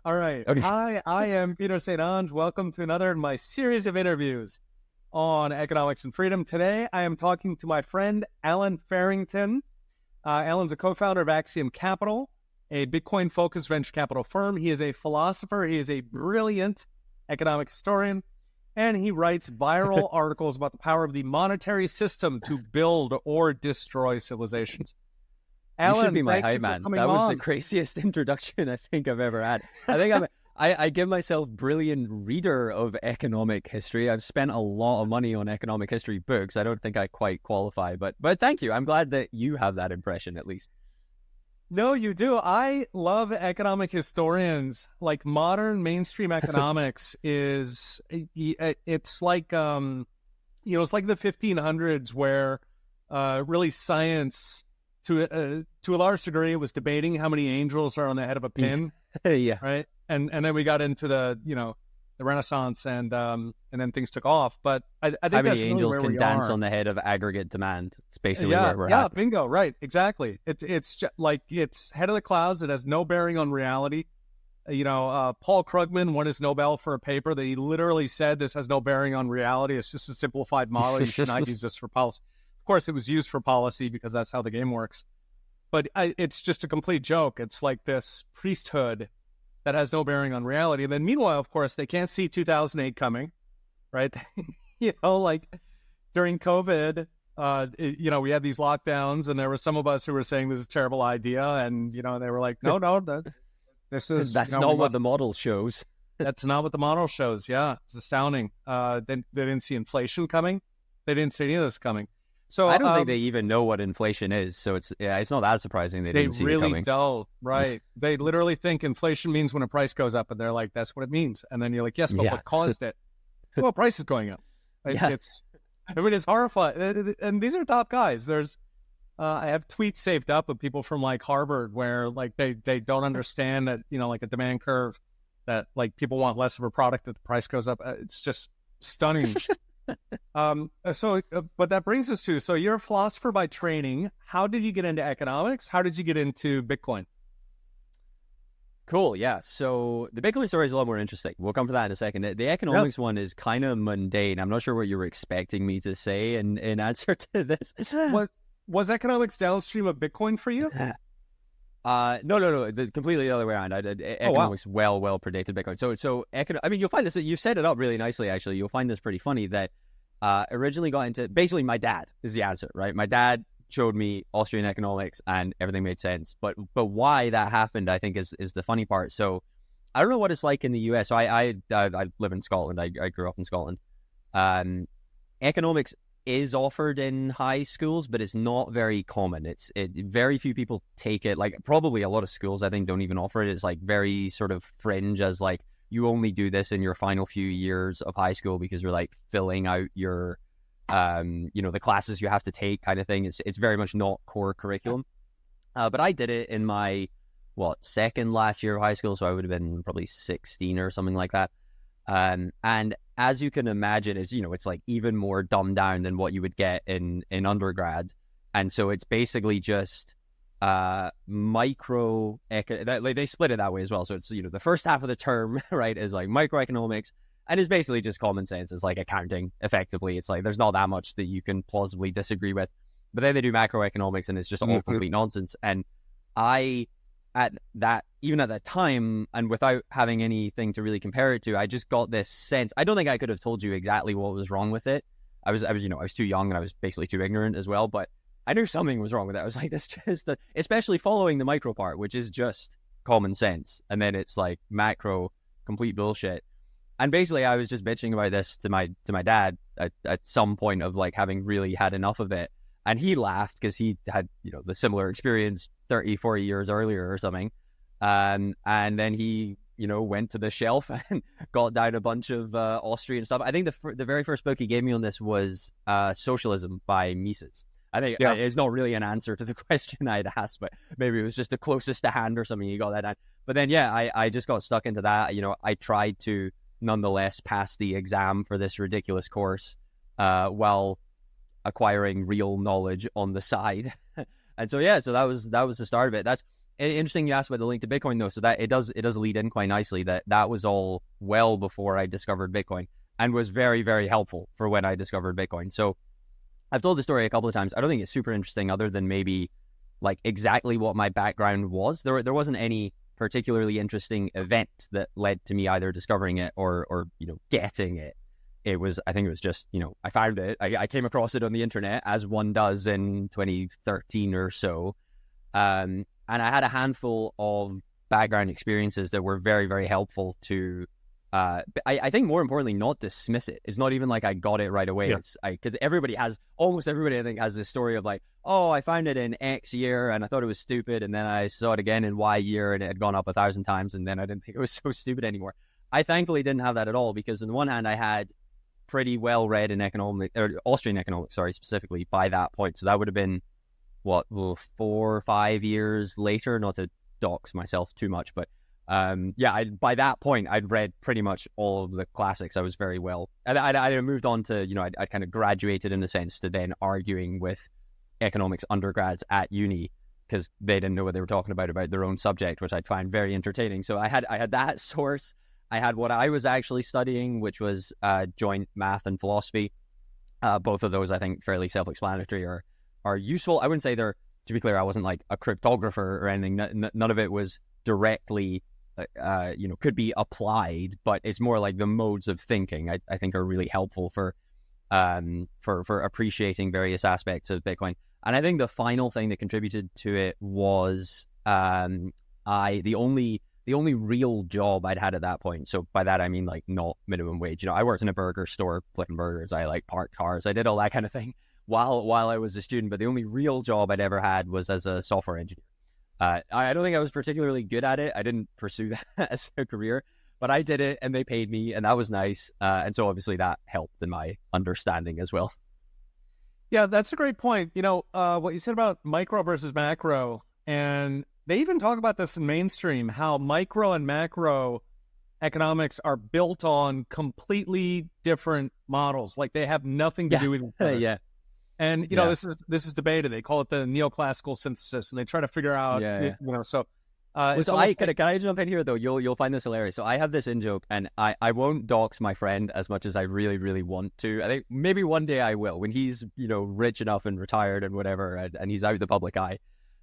All right. Okay. Hi, I am Peter St. Ange. Welcome to another in my series of interviews on economics and freedom. Today, I am talking to my friend, Allen Farrington. Allen's a co-founder of Axiom Capital, a Bitcoin-focused venture capital firm. He is a philosopher. He is a brilliant economic historian, and he writes viral articles about the power of the monetary system to build or destroy civilizations. You should Alan, be my thank hype you for man. coming That was the on. craziest introduction I think I've ever had. I think I give myself brilliant reader of economic history. I've spent a lot of money on economic history books. I don't think I quite qualify, but thank you. I'm glad that you have that impression at least. No, you do. I love economic historians. Like modern mainstream economics is it's like it's like the 1500s where really science to a large degree was debating how many angels are on the head of a pin, Yeah. right? And then we got into the Renaissance and then things took off. But I How think many that's really angels where can we dance are. on the head of aggregate demand? It's basically Yeah, where we're yeah, at. bingo, right, exactly. Like it's head of the clouds. It has no bearing on reality. Paul Krugman won his Nobel for a paper that he literally said this has no bearing on reality. It's just a simplified model. You should not use this for policy. Of course, it was used for policy because that's how the game works. But it's just a complete joke. It's like this priesthood that has no bearing on reality. And then meanwhile, of course, they can't see 2008 coming, right? Like during COVID, we had these lockdowns, and there were some of us who were saying this is a terrible idea, and they were like, no, this is That's not what the model shows. that's not what the model shows. Yeah, it's astounding. They didn't see inflation coming. They didn't see any of this coming. So I don't think they even know what inflation is, so it's not that surprising they didn't see it coming. Don't, right? They literally think inflation means when a price goes up, and they're like, "That's what it means." And then you're like, "Yes, but Yeah. what caused it?" Well, price is going up. Yeah. It's horrifying. And these are top guys. I have tweets saved up of people from like Harvard where like they don't understand that like a demand curve that like people want less of a product if the price goes up. It's just stunning. But that brings us to, so you're a philosopher by training. How did you get into economics? How did you get into Bitcoin? Cool, yeah. So the Bitcoin story is a lot more interesting. We'll come to that in a second. The economics one is kind of mundane. I'm not sure what you were expecting me to say in answer to this. What was economics downstream of Bitcoin for you? No. Completely the other way around. Economics well predicted Bitcoin. So I mean, you'll find this. You set it up really nicely. Actually, you'll find this pretty funny. That originally got into basically my dad is the answer, right? My dad showed me Austrian economics, and everything made sense. But why that happened, I think, is the funny part. So I don't know what it's like in the US. So I live in Scotland. I grew up in Scotland. Economics is offered in high schools, but it's not very common. Very few people take it. Like probably a lot of schools, I think, don't even offer it. It's like very sort of fringe, as like you only do this in your final few years of high school because you're like filling out your, the classes you have to take kind of thing. It's very much not core curriculum. But I did it in my second last year of high school, so I would have been probably 16 or something like that. And as you can imagine, it's like even more dumbed down than what you would get in undergrad. And so it's basically just micro. They split it that way as well. So it's the first half of the term, right, is like microeconomics, and it's basically just common sense. It's like accounting, effectively. It's like there's not that much that you can plausibly disagree with. But then they do macroeconomics, and it's just all complete nonsense. And even at that time, and without having anything to really compare it to, I just got this sense. I don't think I could have told you exactly what was wrong with it. I was too young, and I was basically too ignorant as well. But I knew something was wrong with it. I was like, this just, especially following the micro part, which is just common sense, and then it's like macro, complete bullshit. And basically, I was just bitching about this to my dad at some point of like having really had enough of it, and he laughed because he had the similar experience 30, 40 years earlier or something. And then he, went to the shelf and got down a bunch of Austrian stuff. I think the very first book he gave me on this was Socialism by Mises. I think it's not really an answer to the question I'd asked, but maybe it was just the closest to hand or something. He got that down. But then, I just got stuck into that. I tried to nonetheless pass the exam for this ridiculous course while acquiring real knowledge on the side. And so that was the start of it. interesting you asked about the link to Bitcoin though. So that it does lead in quite nicely. That was all well before I discovered Bitcoin, and was very, very helpful for when I discovered Bitcoin. So I've told the story a couple of times. I don't think it's super interesting, other than maybe like exactly what my background was. There wasn't any particularly interesting event that led to me either discovering it or getting it. I think it was just, I found it. I came across it on the internet, as one does, in 2013 or so. And I had a handful of background experiences that were very, very helpful to, I think more importantly, not dismiss it. It's not even like I got it right away. Yeah. Because almost everybody I think has this story of like, oh, I found it in X year and I thought it was stupid, and then I saw it again in Y year and it had gone up 1,000 times, and then I didn't think it was so stupid anymore. I thankfully didn't have that at all, because on the one hand, I had pretty well read in Austrian economics, specifically by that point. So that would have been 4 or 5 years later, not to dox myself too much, but by that point, I'd read pretty much all of the classics. I was very well, and I moved on to, I kind of graduated in a sense to then arguing with economics undergrads at uni, because they didn't know what they were talking about their own subject, which I'd find very entertaining. So I had that source. I had what I was actually studying, which was joint math and philosophy. Both of those, I think, fairly self-explanatory, are useful. I wouldn't say to be clear, I wasn't like a cryptographer or anything. None of it was directly could be applied, but it's more like the modes of thinking I think are really helpful for appreciating various aspects of Bitcoin. And I think the final thing that contributed to it was the only real job I'd had at that point. So by that I mean like not minimum wage. I worked in a burger store flipping burgers. I like parked cars. I did all that kind of thing while I was a student. But the only real job I'd ever had was as a software engineer. I don't think I was particularly good at it. I didn't pursue that as a career, but I did it and they paid me, and that was nice. And so obviously that helped in my understanding as well. Yeah, that's a great point. What you said about micro versus macro, and they even talk about this in mainstream, how micro and macro economics are built on completely different models. Like they have nothing to do with each other. Yeah. And this is debated. They call it the neoclassical synthesis, and they try to figure out. So can I jump in here though? You'll find this hilarious. So I have this in joke, and I won't dox my friend as much as I really, really want to. I think maybe one day I will, when he's rich enough and retired and whatever, and he's out of the public eye.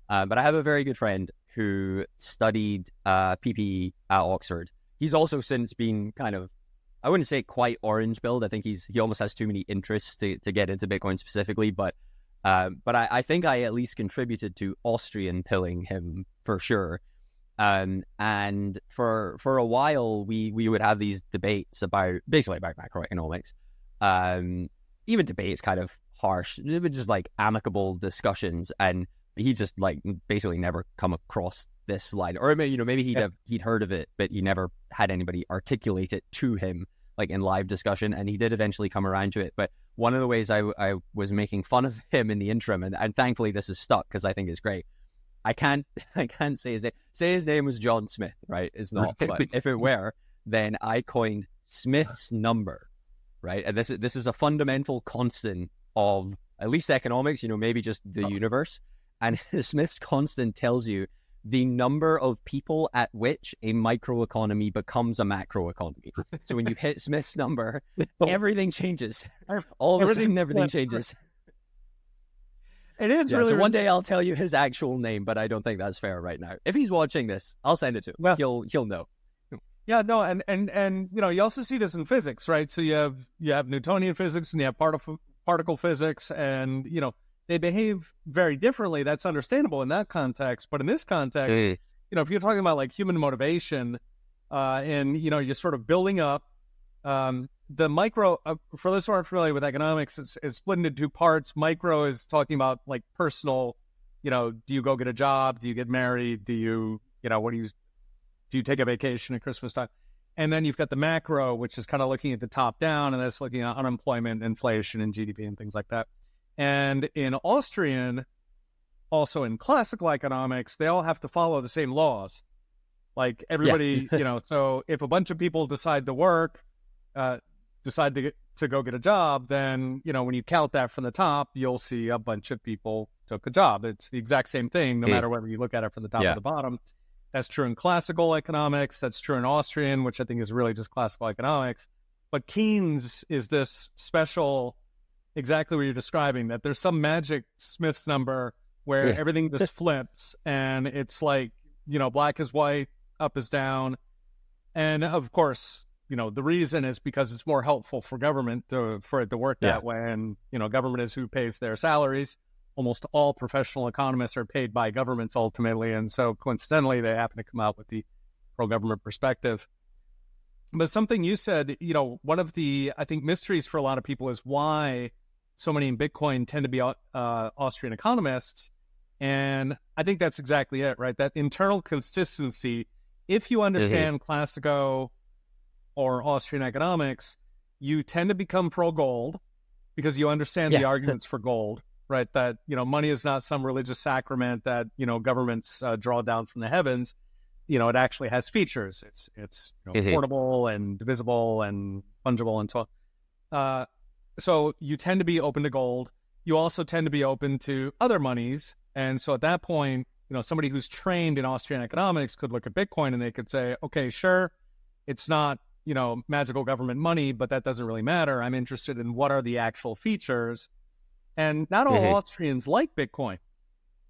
But I have a very good friend who studied PPE at Oxford. He's also since been kind of, I wouldn't say quite orange pilled. I think he almost has too many interests to get into Bitcoin specifically. But I think I at least contributed to Austrian pilling him for sure. And for a while we would have these debates about macroeconomics. Even debates kind of harsh. It was just like amicable discussions, and he just like basically never come across this line, or maybe he'd heard of it, but he never had anybody articulate it to him like in live discussion, and he did eventually come around to it. But one of the ways I was making fun of him in the interim, and thankfully this is stuck because I think it's great. I can't say his name. Say his name was John Smith, right? It's not, but if it were, then I coined Smith's number, right? And this is a fundamental constant of at least economics, maybe just the universe. And Smith's constant tells you the number of people at which a microeconomy becomes a macroeconomy. So when you hit Smith's number, everything changes. All of a sudden, everything changes. It is really. So one day I'll tell you his actual name, but I don't think that's fair right now. If he's watching this, I'll send it to him. Well, he'll know. Yeah, no, and you also see this in physics, right? So you have Newtonian physics and you have particle physics, and they behave very differently. That's understandable in that context. But in this context, if you're talking about like human motivation, and you're sort of building up the micro. For those who aren't familiar with economics, it's split into two parts. Micro is talking about like personal. Do you go get a job? Do you get married? Do you do you take a vacation at Christmas time? And then you've got the macro, which is kind of looking at the top down, and that's looking at unemployment, inflation, and GDP and things like that. And in Austrian, also in classical economics, they all have to follow the same laws. Like everybody, so if a bunch of people decide to work, decide to to go get a job, then, when you count that from the top, you'll see a bunch of people took a job. It's the exact same thing, no matter whether you look at it from the top or the bottom. That's true in classical economics. That's true in Austrian, which I think is really just classical economics. But Keynes is this special, exactly what you're describing, that there's some magic Smith's number where everything just flips, and it's like, black is white, up is down. And of course, the reason is because it's more helpful for government for it to work that way. And, government is who pays their salaries. Almost all professional economists are paid by governments ultimately. And so coincidentally, they happen to come out with the pro-government perspective. But something you said, one of the, I think, mysteries for a lot of people is why so many in Bitcoin tend to be Austrian economists. And I think that's exactly it, right? That internal consistency. If you understand Classico or Austrian economics, you tend to become pro-gold because you understand the arguments for gold, right? That, money is not some religious sacrament that, governments draw down from the heavens. It actually has features. It's portable and divisible and fungible and so on. So you tend to be open to gold. You also tend to be open to other monies. And so at that point, somebody who's trained in Austrian economics could look at Bitcoin and they could say, okay, sure, it's not, magical government money, but that doesn't really matter. I'm interested in what are the actual features. And not all Austrians like Bitcoin,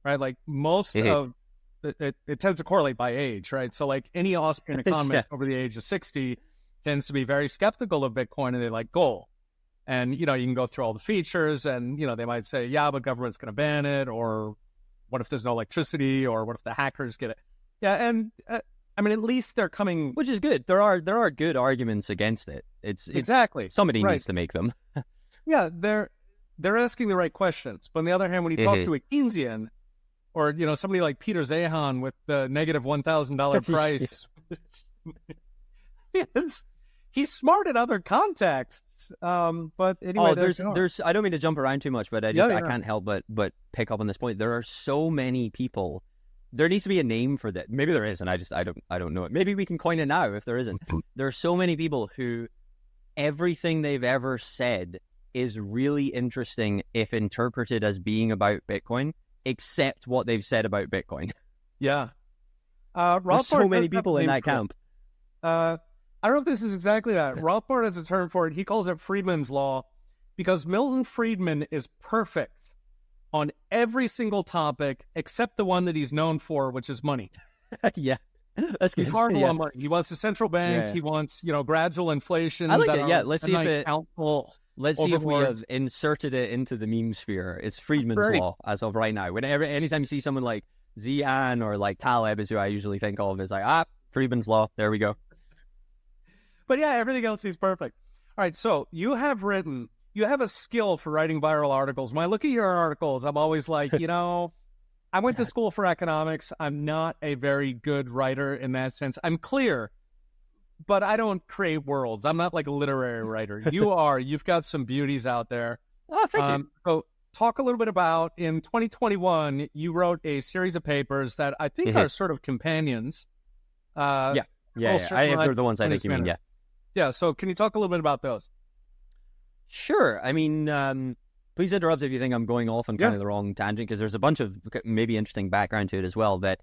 right? Like most of it tends to correlate by age, right? So like any Austrian economist over the age of 60 tends to be very skeptical of Bitcoin, and they like gold. And, you can go through all the features and, they might say, yeah, but government's going to ban it, or what if there's no electricity, or what if the hackers get it? Yeah, and at least they're coming... Which is good. There are good arguments against it. It's exactly. Somebody needs to make them. Yeah, they're asking the right questions. But on the other hand, when you talk to a Keynesian, or, somebody like Peter Zehan with the negative $1,000 price, he's smart in other contexts. But anyway, there's I don't mean to jump around too much, but I can't help but pick up on this point. There are so many people. There needs to be a name for that. Maybe there is, and I don't know it. Maybe we can coin it now if there isn't. There are so many people who everything they've ever said is really interesting if interpreted as being about Bitcoin, except what they've said about Bitcoin. Yeah. There's so many people in that camp. I don't know if this is exactly that. Rothbard has a term for it. He calls it Friedman's Law, because Milton Friedman is perfect on every single topic except the one that he's known for, which is money. Yeah. He's horrible on money. He wants a central bank. Yeah. He wants, gradual inflation. I like it. Yeah. Let's see if we have inserted it into the meme sphere. It's Friedman's Law as of right now. Anytime you see someone like Zian or like Taleb is who I usually think of as like, Friedman's Law. There we go. But yeah, everything else is perfect. All right. So you have a skill for writing viral articles. When I look at your articles, I'm always like, I went to school for economics. I'm not a very good writer in that sense. I'm clear, but I don't create worlds. I'm not like a literary writer. You are. You've got some beauties out there. Oh, thank you. So talk a little bit about, in 2021, you wrote a series of papers that I think are sort of companions. Yeah. They're the ones I think you mean, yeah. Yeah, so can you talk a little bit about those? Sure. I mean, please interrupt if you think I'm going off on kind of the wrong tangent, because there's a bunch of maybe interesting background to it as well. That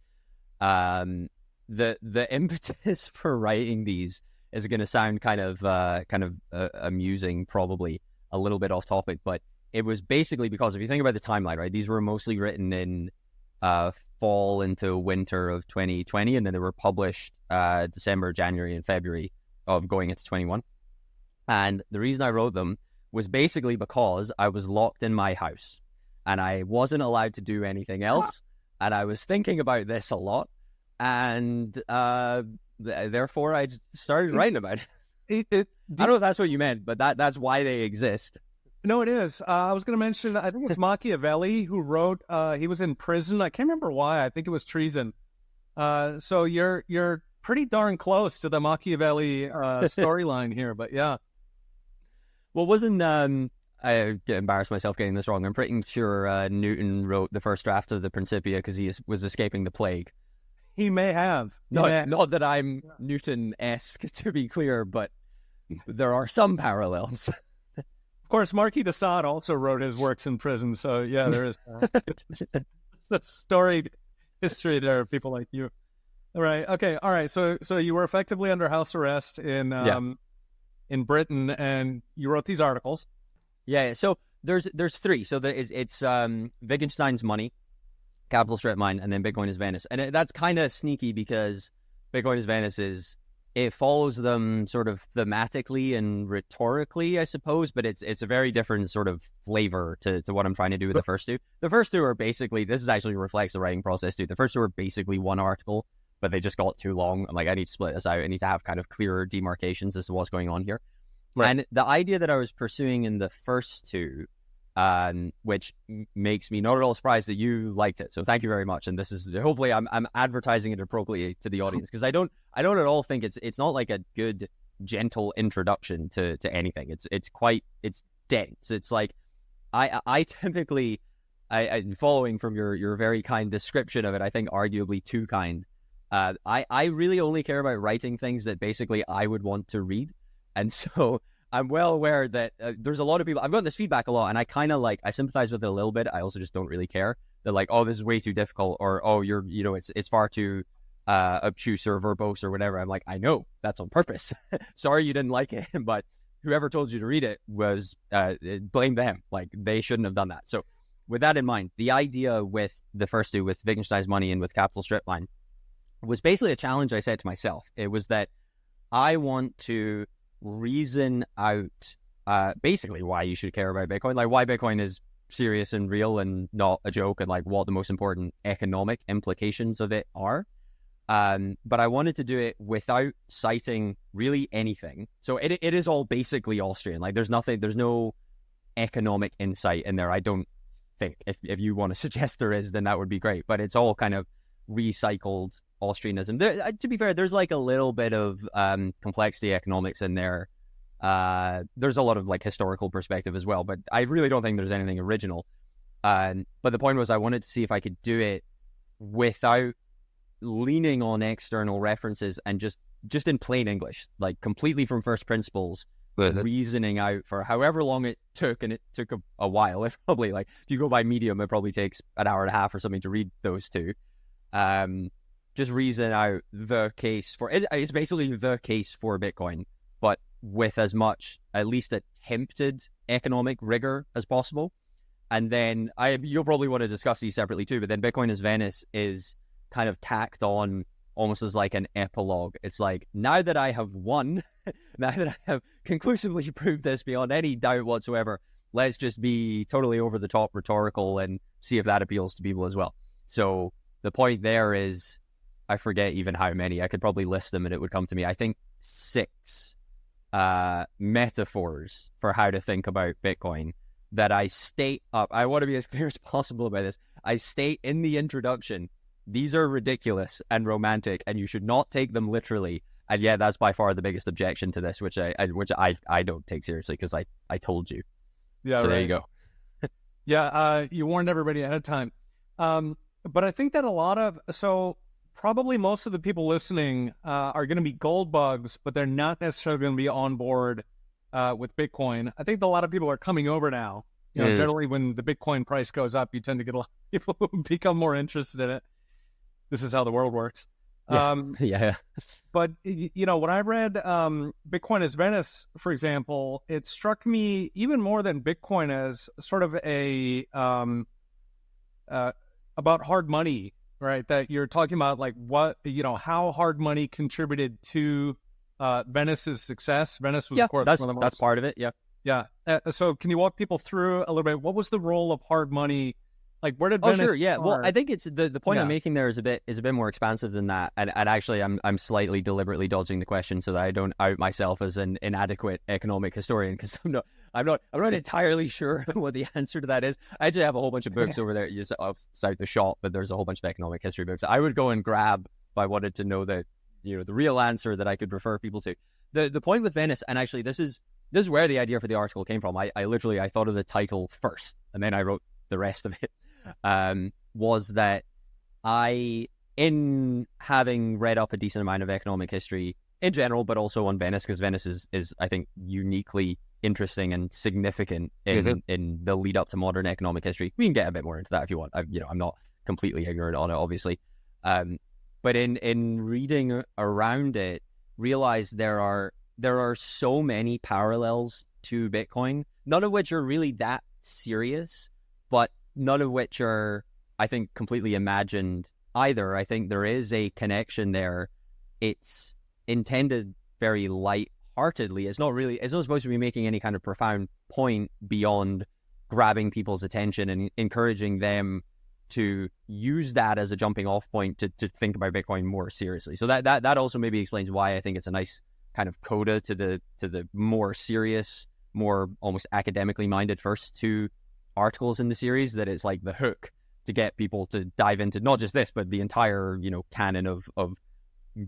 the impetus for writing these is going to sound kind of amusing, probably a little bit off topic, but it was basically because if you think about the timeline, right, these were mostly written in fall into winter of 2020, and then they were published December, January, and February of going into 21. And the reason I wrote them was basically because I was locked in my house and I wasn't allowed to do anything else. And I was thinking about this a lot. And therefore, I just started writing about it. I don't know if that's what you meant, but that's why they exist. No, it is. I was going to mention, I think it's Machiavelli who wrote, he was in prison. I can't remember why. I think it was treason. So you're pretty darn close to the Machiavelli storyline here, but yeah. Well, wasn't, I embarrassed myself getting this wrong. I'm pretty sure Newton wrote the first draft of the Principia because he was escaping the plague. He may have. Not that I'm Newton-esque, to be clear, but there are some parallels. course, Marquis de Sade also wrote his works in prison. So yeah, there is a storied history there of people like you. All right. Okay. All right. So you were effectively under house arrest in Britain, and you wrote these articles. Yeah. So there's three. So it's Wittgenstein's Money, Capital Strip Mine, and then Bitcoin is Venice. And that's kind of sneaky because Bitcoin is Venice it follows them sort of thematically and rhetorically, I suppose, but it's a very different sort of flavor to what I'm trying to do with the first two. The first two are basically, this is actually reflects the writing process too. The first two are basically one article, but they just got too long. I'm like, I need to split this out. I need to have kind of clearer demarcations as to what's going on here. Right. And the idea that I was pursuing in the first two, which makes me not at all surprised that you liked it. So thank you very much. And this is, hopefully I'm advertising it appropriately to the audience, because I don't at all think it's not like a good, gentle introduction to anything. It's dense. It's like, I typically, following from your very kind description of it, I think arguably too kind. I really only care about writing things that basically I would want to read. And so I'm well aware that there's a lot of people, I've gotten this feedback a lot, and I kind of I sympathize with it a little bit. I also just don't really care. They're like, oh, this is way too difficult, or, oh, it's far too obtuse or verbose or whatever. I'm like, I know, that's on purpose. Sorry you didn't like it, but whoever told you to read it was, blame them. Like, they shouldn't have done that. So with that in mind, the idea with the first two, with Wittgenstein's Money and with Capital Strip Mine, was basically a challenge I set to myself. It was that I want to reason out basically why you should care about Bitcoin, like why Bitcoin is serious and real and not a joke, and like what the most important economic implications of it are. But I wanted to do it without citing really anything. So it is all basically Austrian. Like there's no economic insight in there. I don't think. If you want to suggest there is, then that would be great. But it's all kind of recycled Austrianism. There, to be fair, there's like a little bit of complexity economics in there. There's a lot of like historical perspective as well, but I really don't think there's anything original. But the point was, I wanted to see if I could do it without leaning on external references and just in plain English, like completely from first principles, reasoning out for however long it took, and it took a while. It probably, like, if you go by Medium, it probably takes an hour and a half or something to read those two. Just reason out the case for it. It's basically the case for Bitcoin, but with as much, at least, attempted economic rigor as possible. And then you'll probably want to discuss these separately too, but then Bitcoin as Venice is kind of tacked on almost as like an epilogue. It's like, now that I have won, now that I have conclusively proved this beyond any doubt whatsoever, let's just be totally over the top rhetorical and see if that appeals to people as well. So the point there is, I forget even how many. I could probably list them and it would come to me. I think 6 metaphors for how to think about Bitcoin that I state up. I want to be as clear as possible about this. I state in the introduction, these are ridiculous and romantic, and you should not take them literally. And yeah, that's by far the biggest objection to this, which I don't take seriously, because I told you. Yeah. So right. There you go. Yeah. You warned everybody ahead of time. But I think that probably most of the people listening are going to be gold bugs, but they're not necessarily going to be on board with Bitcoin. I think a lot of people are coming over now. Generally when the Bitcoin price goes up, you tend to get a lot of people who become more interested in it. This is how the world works. Yeah. But, when I read Bitcoin as Venice, for example, it struck me even more than Bitcoin as sort of about hard money, right? That you're talking about, like, what, how hard money contributed to Venice's success. Venice was, of course, one of the most... that's part of it. Yeah. Yeah. So can you walk people through a little bit? What was the role of hard money? Like, where did Venice sure, yeah. Well, I think it's the point I'm making there is a bit more expansive than that. And actually, I'm slightly deliberately dodging the question so that I don't out myself as an inadequate economic historian, because I'm not entirely sure what the answer to that is. I actually have a whole bunch of books over there outside the shop, but there's a whole bunch of economic history books I would go and grab if I wanted to know the real answer that I could refer people to. The point with Venice, and actually this is where the idea for the article came from. I thought of the title first, and then I wrote the rest of it. Was that in having read up a decent amount of economic history in general, but also on Venice, because Venice is I think uniquely interesting and significant in the lead up to modern economic history. We can get a bit more into that if you want. I'm not completely ignorant on it, obviously. But in reading around it, realize there are so many parallels to Bitcoin, none of which are really that serious, but none of which are, I think, completely imagined either. I think there is a connection there. It's intended very light-heartedly. It's not supposed to be making any kind of profound point beyond grabbing people's attention and encouraging them to use that as a jumping off point to think about Bitcoin more seriously. So that also maybe explains why I think it's a nice kind of coda to the more serious, more almost academically minded first two articles in the series, that it's like the hook to get people to dive into not just this, but the entire, canon of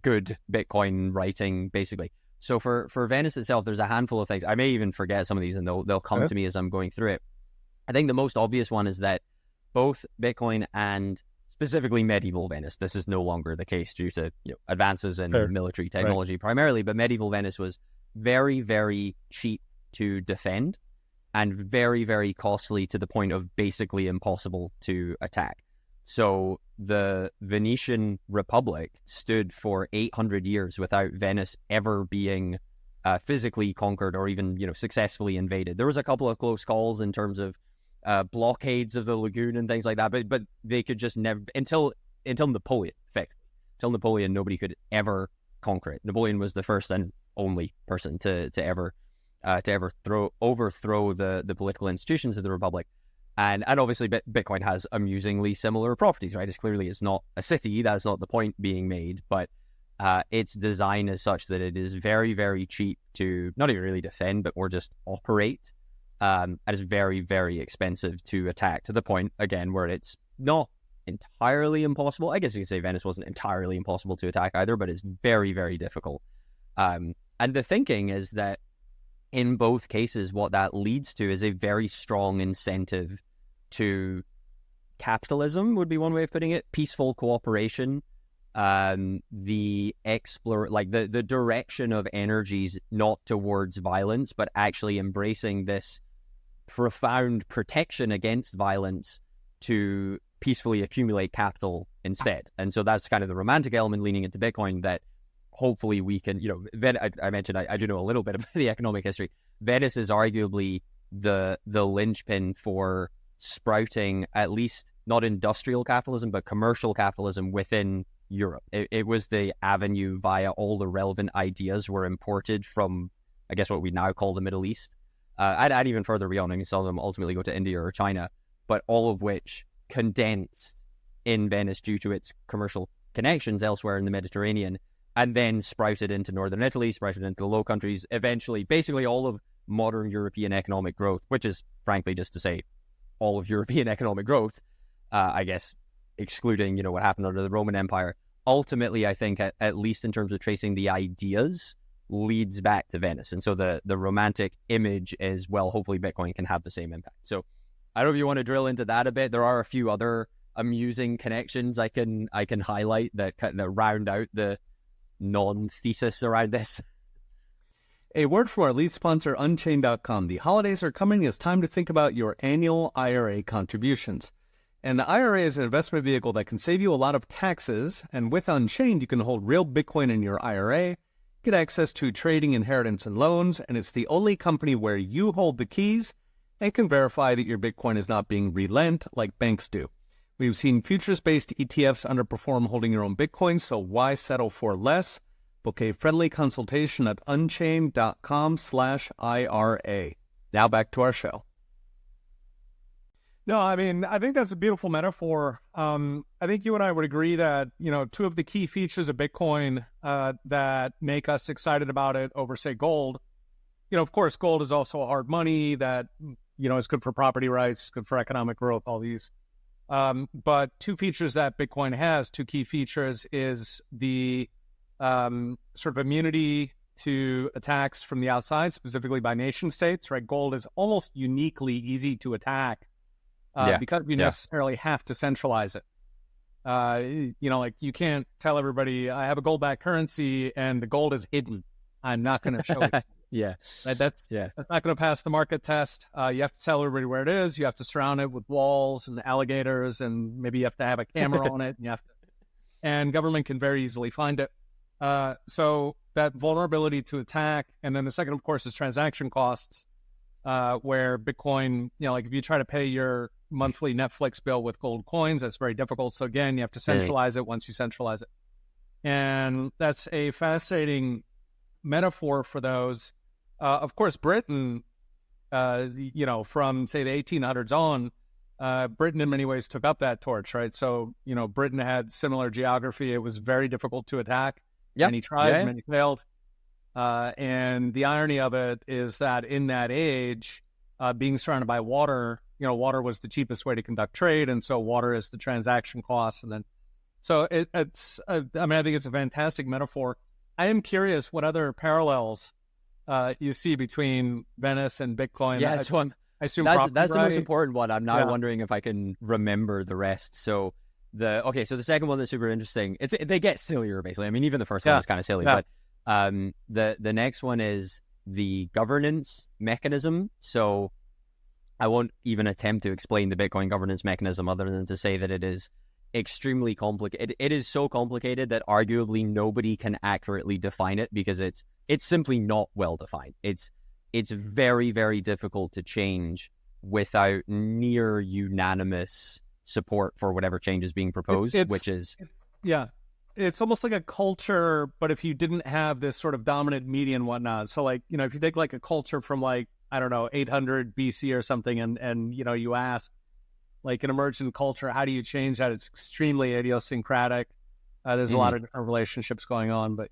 good Bitcoin writing, basically. So for Venice itself, there's a handful of things. I may even forget some of these, and they'll come to me as I'm going through it. I think the most obvious one is that both Bitcoin and specifically medieval Venice, this is no longer the case due to advances in military technology primarily, but medieval Venice was very, very cheap to defend and very, very costly to the point of basically impossible to attack. So the Venetian Republic stood for 800 years without Venice ever being physically conquered or even successfully invaded. There was a couple of close calls in terms of blockades of the lagoon and things like that, but they could just never, until Napoleon, effectively. Until Napoleon, nobody could ever conquer it. Napoleon was the first and only person to ever overthrow the political institutions of the Republic. And obviously Bitcoin has amusingly similar properties, right? It's not a city, that's not the point being made, but its design is such that it is very, very cheap to not even really defend, but more just operate. And it's very, very expensive to attack, to the point, again, where it's not entirely impossible. I guess you could say Venice wasn't entirely impossible to attack either, but it's very, very difficult. And the thinking is that in both cases, what that leads to is a very strong incentive to capitalism, would be one way of putting it, peaceful cooperation, the direction of energies not towards violence, but actually embracing this profound protection against violence to peacefully accumulate capital instead. And so that's kind of the romantic element leaning into Bitcoin that hopefully we can, I mentioned I do know a little bit about the economic history. Venice is arguably the linchpin for sprouting at least not industrial capitalism, but commercial capitalism within Europe. It was the avenue via all the relevant ideas were imported from, I guess, what we now call the Middle East. I'd even further beyond, I mean, some of them ultimately go to India or China, but all of which condensed in Venice due to its commercial connections elsewhere in the Mediterranean, and then sprouted into northern Italy, sprouted into the Low Countries, eventually basically all of modern European economic growth, which is frankly just to say all of European economic growth, I guess, excluding, what happened under the Roman Empire. Ultimately, I think, at least in terms of tracing the ideas, leads back to Venice. And so the romantic image is, well, hopefully Bitcoin can have the same impact. So I don't know if you want to drill into that a bit. There are a few other amusing connections I can highlight that round out the non-thesis around this. A word from our lead sponsor, Unchained.com. The holidays are coming. It's time to think about your annual IRA contributions. And the IRA is an investment vehicle that can save you a lot of taxes. And with Unchained, you can hold real Bitcoin in your IRA, get access to trading, inheritance, and loans. And it's the only company where you hold the keys and can verify that your Bitcoin is not being relent like banks do. We've seen futures-based ETFs underperform holding your own Bitcoin, so why settle for less? Book a friendly consultation at unchained.com/IRA. Now back to our show. No, I mean, I think that's a beautiful metaphor. I think you and I would agree that, two of the key features of Bitcoin that make us excited about it over, say, gold. Of course, gold is also hard money that, is good for property rights, good for economic growth, all these. But two features that Bitcoin has, two key features, is the sort of immunity to attacks from the outside, specifically by nation states, right? Gold is almost uniquely easy to attack because you necessarily have to centralize it. Like you can't tell everybody I have a gold-backed currency and the gold is hidden. I'm not going to show it. Yeah. That's not going to pass the market test. You have to tell everybody where it is. You have to surround it with walls and alligators, and maybe you have to have a camera on it. And government can very easily find it. So that vulnerability to attack, and then the second, of course, is transaction costs, where Bitcoin, like if you try to pay your monthly Netflix bill with gold coins, that's very difficult. So again, you have to centralize it once you centralize it. And that's a fascinating metaphor for those. Of course, Britain, from say the 1800s on, Britain in many ways took up that torch, right? So, Britain had similar geography. It was very difficult to attack. Many tried, many failed. And the irony of it is that in that age, being surrounded by water, water was the cheapest way to conduct trade. And so water is the transaction cost. And then, so I think it's a fantastic metaphor. I am curious what other parallels you see between Venice and Bitcoin. Yeah, I assume that's the most important one. I'm now wondering if I can remember the rest. So the second one that's super interesting. They get sillier basically. I mean, even the first one is kind of silly, but the next one is the governance mechanism. So I won't even attempt to explain the Bitcoin governance mechanism other than to say that it is extremely complicated. It is so complicated that arguably nobody can accurately define it because it's simply not well defined. It's very, very difficult to change without near unanimous support for whatever change is being proposed, it's almost like a culture, but if you didn't have this sort of dominant media and whatnot. So if you take like a culture from 800 BC or something, and you ask like an emergent culture, how do you change that? It's extremely idiosyncratic. There's a lot of different relationships going on, but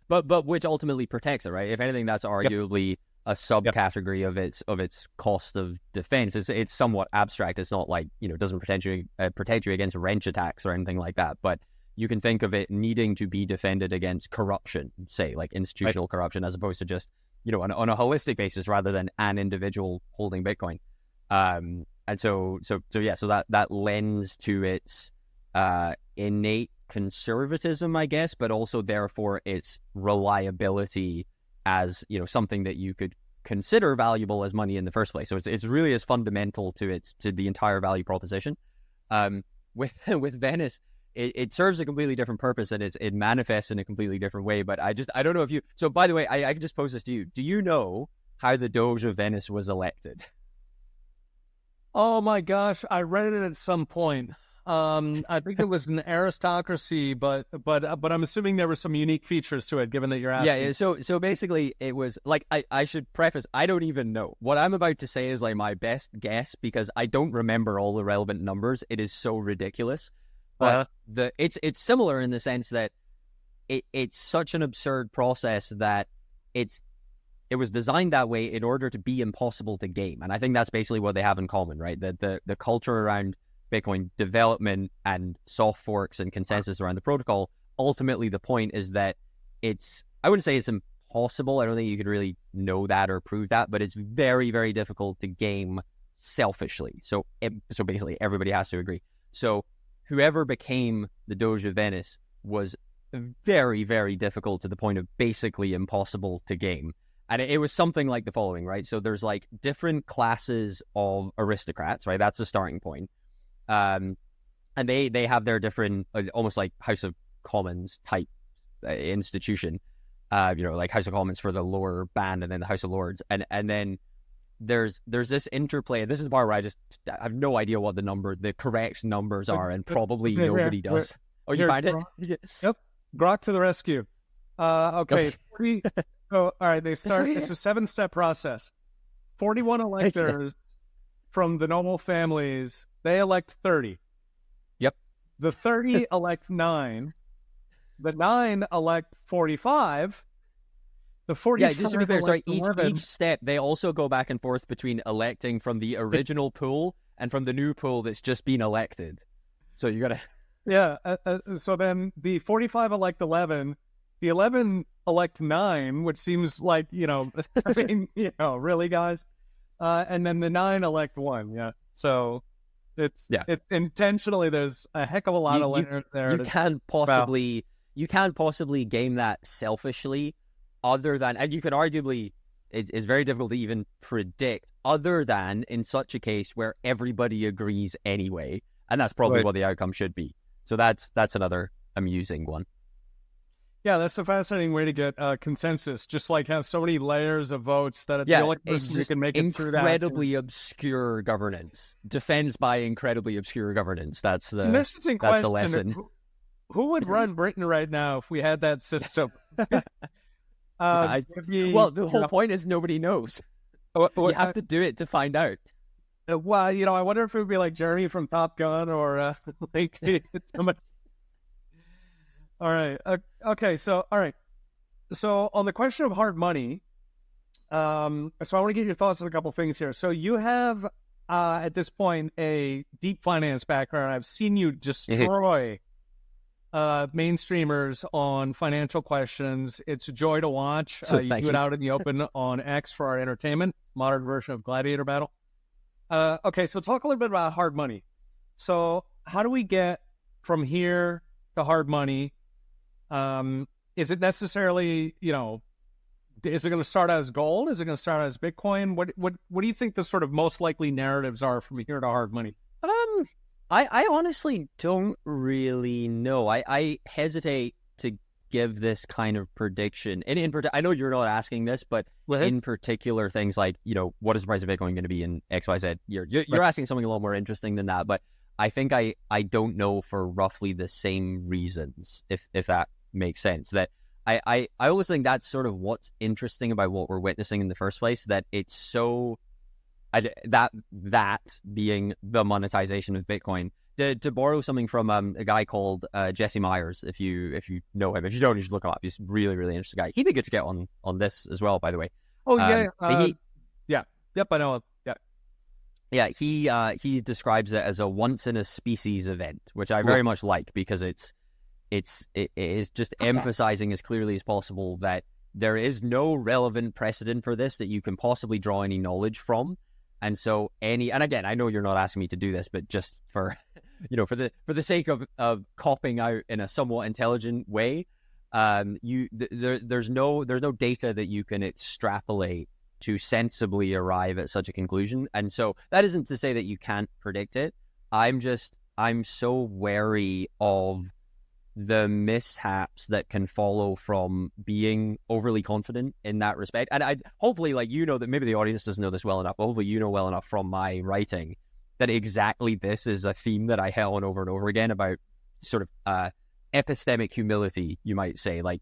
but which ultimately protects it, right? If anything, that's arguably a subcategory of its cost of defense. It's somewhat abstract. It's not like doesn't protect you against wrench attacks or anything like that. But you can think of it needing to be defended against corruption, say like institutional corruption, as opposed to just on a holistic basis rather than an individual holding Bitcoin. And so that lends to its innate conservatism, I guess, but also therefore its reliability as something that you could consider valuable as money in the first place. So it's really as fundamental to the entire value proposition. With Venice, it serves a completely different purpose and it manifests in a completely different way. But I don't know if you. So by the way, I can just pose this to you. Do you know how the Doge of Venice was elected? Oh my gosh, I read it at some point. I think it was an aristocracy, but I'm assuming there were some unique features to it, given that you're asking. Yeah. So basically, it was like I should preface. I don't even know what I'm about to say is like my best guess because I don't remember all the relevant numbers. It is so ridiculous, but it's similar in the sense that it's such an absurd process that it was designed that way in order to be impossible to game, and I think that's basically what they have in common, right? The culture around Bitcoin development and soft forks and consensus around the protocol, ultimately the point is that I wouldn't say it's impossible. I don't think you could really know that or prove that, but it's very, very difficult to game selfishly. So basically everybody has to agree. So whoever became the Doge of Venice was very, very difficult to the point of basically impossible to game. And it was something like the following, right? So there's like different classes of aristocrats, right? That's the starting point. And they have their different, almost like House of Commons type institution, like House of Commons for the lower band and then the House of Lords. And then there's this interplay. This is the part where I have no idea what the correct numbers are, and probably nobody does. Oh, you find it? Yep. Grok to the rescue. Okay. So, all right, they start, it's a 7-step process. 41 electors from the normal families, they elect 30. Yep. The 30 elect 9. The 9 elect 45. The 45 just to be clear, sorry, each step, they also go back and forth between electing from the original pool and from the new pool that's just been elected. So you got to... Yeah, so then the 45 elect 11. The 11 elect 9, which seems like, really, guys? And then the 9 elect 1, yeah. So It's intentionally. There's a heck of a lot of layers there. You can't possibly game that selfishly, other than, and you could arguably, it's very difficult to even predict, other than in such a case where everybody agrees anyway, and that's probably what the outcome should be. So that's another amusing one. Yeah, that's a fascinating way to get consensus. Just like have so many layers of votes that the only person who can make it through that. Incredibly obscure governance. Defends by incredibly obscure governance. That's the lesson. Who would run Britain right now if we had that system? The whole point is nobody knows. You have to do it to find out. Well, I wonder if it would be like Jeremy from Top Gun or like somebody. All right. Okay. So, all right. So on the question of hard money, so I want to get your thoughts on a couple things here. So you have, at this point, a deep finance background. I've seen you destroy mainstreamers on financial questions. It's a joy to watch. You do it out in the open on X for our entertainment, modern version of Gladiator Battle. Okay. So talk a little bit about hard money. So how do we get from here to hard money? Is it necessarily, is it going to start as gold? Is it going to start as Bitcoin? What do you think the sort of most likely narratives are from here to hard money? I honestly don't really know. I hesitate to give this kind of prediction. And I know you're not asking this, but in particular things like, what is the price of Bitcoin going to be in XYZ year? You're asking something a lot more interesting than that, but I think I don't know for roughly the same reasons, if that makes sense. That I always think that's sort of what's interesting about what we're witnessing in the first place, that it's so that being the monetization of Bitcoin. To borrow something from a guy called Jesse Myers, if you know him. If you don't, you should look him up. He's a really, really interesting guy. He'd be good to get on this as well, by the way. Oh, yeah. Yep, I know him. Yeah, he describes it as a once in a species event, which I very much like, because it is just emphasizing as clearly as possible that there is no relevant precedent for this that you can possibly draw any knowledge from. And so and again, I know you're not asking me to do this, but just for for the sake of copping out in a somewhat intelligent way, there's no data that you can extrapolate to sensibly arrive at such a conclusion. And so that isn't to say that you can't predict it. I'm so wary of the mishaps that can follow from being overly confident in that respect. And I hopefully, that maybe the audience doesn't know this well enough, but hopefully well enough from my writing that exactly this is a theme that I hit on over and over again about sort of epistemic humility, you might say, like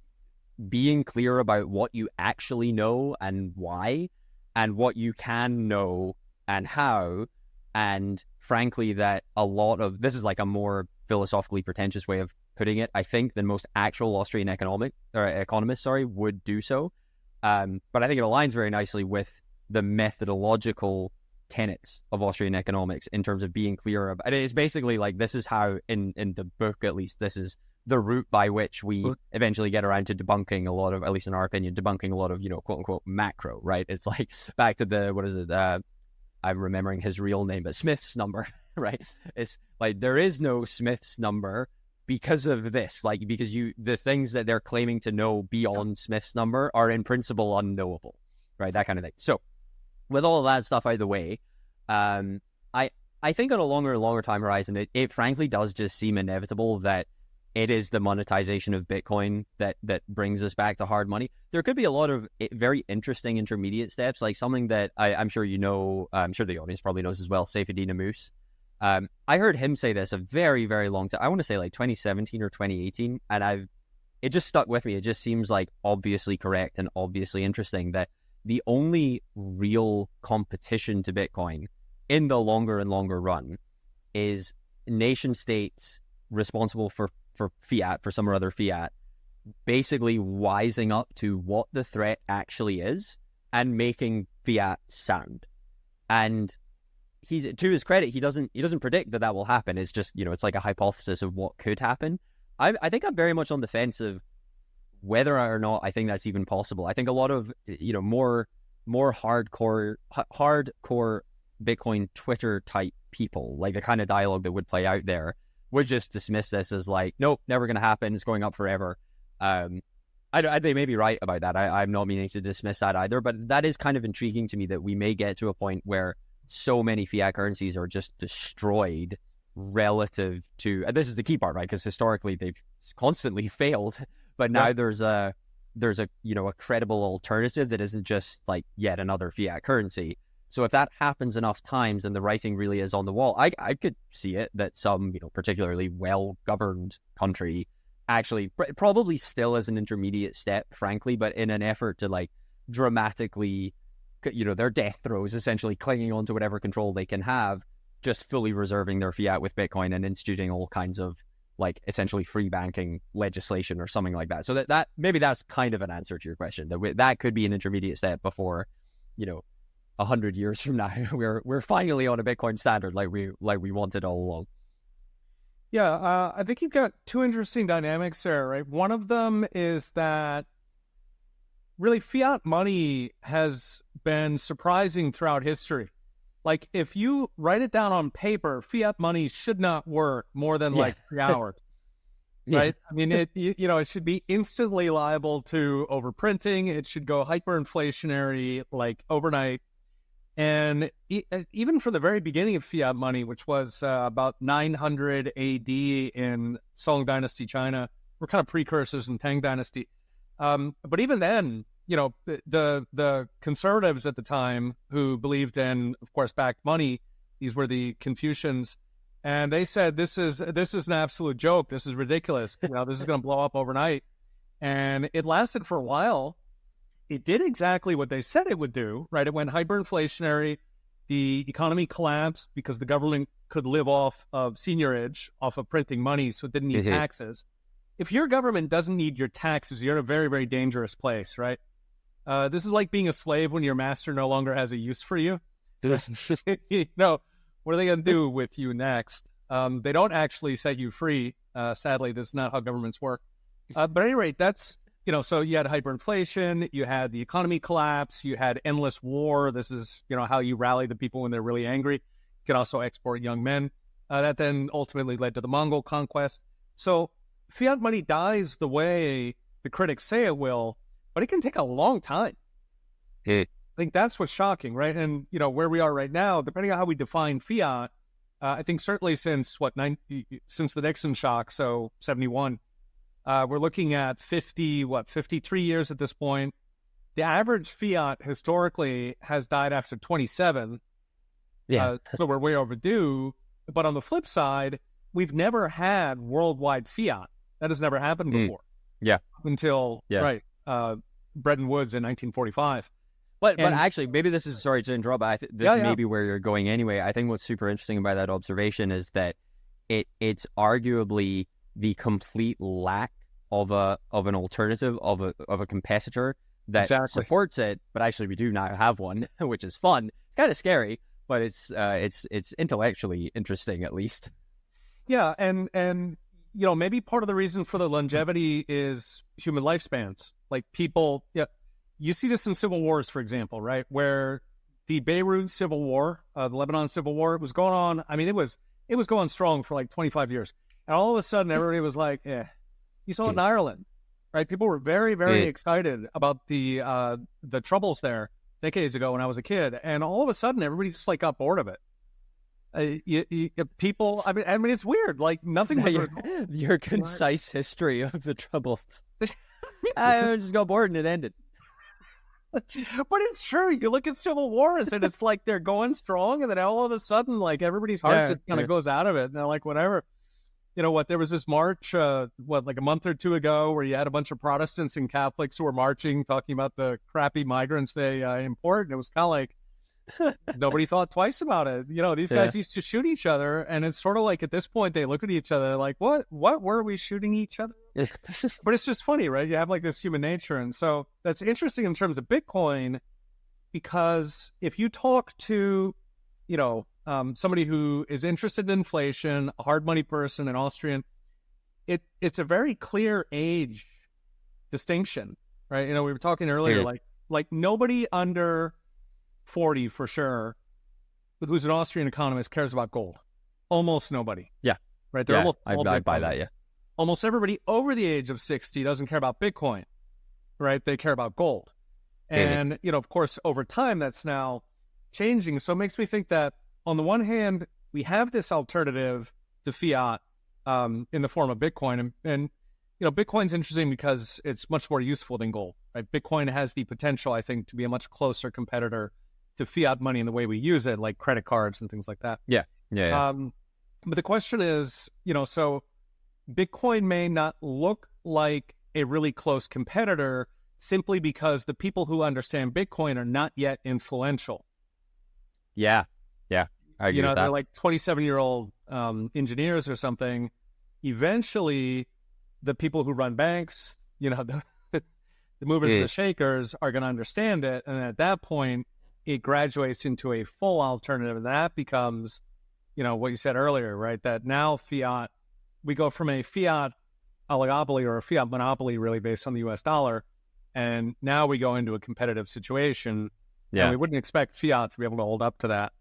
being clear about what you actually know and why, and what you can know and how. And frankly, that a lot of this is like a more philosophically pretentious way of putting it, I think, than most actual Austrian economists would do so. But I think it aligns very nicely with the methodological tenets of Austrian economics in terms of being clear about it. It's basically like, this is how in the book, at least, this is the route by which we eventually get around to debunking a lot of, at least in our opinion, debunking a lot of, quote unquote macro, right? It's like back to the, I'm remembering his real name, but Smith's number, right? It's like, there is no Smith's number because of this, because the things that they're claiming to know beyond Smith's number are in principle unknowable, right? That kind of thing. So with all of that stuff out of the way, I think on a longer time horizon, it frankly does just seem inevitable that it is the monetization of Bitcoin that brings us back to hard money. There could be a lot of very interesting intermediate steps, like something that I'm sure I'm sure the audience probably knows as well, Saifedean Ammous. I heard him say this a very, very long time. I want to say like 2017 or 2018, and it just stuck with me. It just seems like obviously correct and obviously interesting that the only real competition to Bitcoin in the longer and longer run is nation states responsible for fiat, for some or other fiat, basically wising up to what the threat actually is and making fiat sound. And he's, to his credit, he doesn't predict that will happen. It's just, it's like a hypothesis of what could happen. I think I'm very much on the fence of whether or not I think that's even possible. I think a lot of more hardcore Bitcoin Twitter type people, like the kind of dialogue that would play out there, would just dismiss this as like, nope, never going to happen. It's going up forever. They may be right about that. I'm not meaning to dismiss that either, but that is kind of intriguing to me that we may get to a point where so many fiat currencies are just destroyed relative to, and this is the key part, right? Because historically they've constantly failed, but now there's a a credible alternative that isn't just like yet another fiat currency. So if that happens enough times and the writing really is on the wall, I could see it that some particularly well governed country actually probably still as an intermediate step, frankly, but in an effort to like dramatically, their death throes, essentially clinging on to whatever control they can have, just fully reserving their fiat with Bitcoin and instituting all kinds of like essentially free banking legislation or something like that. So that maybe that's kind of an answer to your question. That could be an intermediate step before, 100 years from now, we're finally on a Bitcoin standard like we wanted all along. Yeah, I think you've got two interesting dynamics there, right? One of them is that really fiat money has been surprising throughout history. Like, if you write it down on paper, fiat money should not work more than like 3 hours, right? I mean, it should be instantly liable to overprinting. It should go hyperinflationary like overnight. And even from the very beginning of fiat money, which was about 900 AD in Song Dynasty China, were kind of precursors in Tang Dynasty. But even then, the conservatives at the time who believed in, of course, backed money, these were the Confucians, and they said this is an absolute joke. This is ridiculous. This is going to blow up overnight. And it lasted for a while. It did exactly what they said it would do, right? It went hyperinflationary. The economy collapsed because the government could live off of seigniorage, off of printing money, so it didn't need taxes. If your government doesn't need your taxes, you're in a very, very dangerous place, right? This is like being a slave when your master no longer has a use for you. What are they going to do with you next? They don't actually set you free. Sadly, this is not how governments work. But at any rate, that's... so you had hyperinflation, you had the economy collapse, you had endless war. This is, how you rally the people when they're really angry. You can also export young men. That then ultimately led to the Mongol conquest. So fiat money dies the way the critics say it will, but it can take a long time. I think that's what's shocking, right? And, where we are right now, depending on how we define fiat, I think certainly since the Nixon shock, so 71, we're looking at 53 years at this point. The average fiat historically has died after 27. So we're way overdue. But on the flip side, we've never had worldwide fiat. That has never happened before. Until Bretton Woods in 1945. But actually, maybe this is, sorry to interrupt, but this may be where you're going anyway. I think what's super interesting about that observation is that it's arguably the complete lack of an alternative, of a competitor that supports it. But actually, we do now have one, which is fun. It's kind of scary, but it's intellectually interesting at least. Yeah, and maybe part of the reason for the longevity is human lifespans. Like people, you see this in civil wars, for example, right? Where the Beirut Civil War, the Lebanon Civil War, it was going on. I mean, it was going strong for like 25 years. And all of a sudden, everybody was like, You saw it in Ireland, right? People were very, very excited about the troubles there decades ago when I was a kid. And all of a sudden, everybody just like got bored of it. People, I mean, it's weird. Like nothing. Your concise history of the troubles. I just got bored and it ended. But it's true. You look at civil wars and it's like they're going strong, and then all of a sudden, like everybody's heart just kind of goes out of it, and they're like, whatever. There was this march, like a month or two ago, where you had a bunch of Protestants and Catholics who were marching, talking about the crappy migrants they import, and it was kind of like nobody thought twice about it. These guys used to shoot each other, and it's sort of like at this point they look at each other like, what were we shooting each other? But it's just funny, right? You have like this human nature, and so that's interesting in terms of Bitcoin, because if you talk to, somebody who is interested in inflation, a hard money person, an Austrian, it's a very clear age distinction, right? We were talking earlier, like nobody under 40 for sure who's an Austrian economist cares about gold? Almost nobody. Yeah. Right? They're almost all I buy Bitcoin. that, yeah. Almost everybody over the age of 60 doesn't care about Bitcoin, right? They care about gold. And, of course, over time, that's now changing. So it makes me think that on the one hand, we have this alternative to fiat in the form of Bitcoin. And Bitcoin's interesting because it's much more useful than gold, right? Bitcoin has the potential, I think, to be a much closer competitor to fiat money in the way we use it, like credit cards and things like that. Yeah. But the question is, so Bitcoin may not look like a really close competitor simply because the people who understand Bitcoin are not yet influential. Yeah. I agree with that. They're like 27-year-old engineers or something. Eventually, the people who run banks, the movers and the shakers are going to understand it. And at that point, it graduates into a full alternative. And that becomes, what you said earlier, right? That now fiat, we go from a fiat oligopoly or a fiat monopoly really based on the US dollar. And now we go into a competitive situation. Yeah. And we wouldn't expect fiat to be able to hold up to that.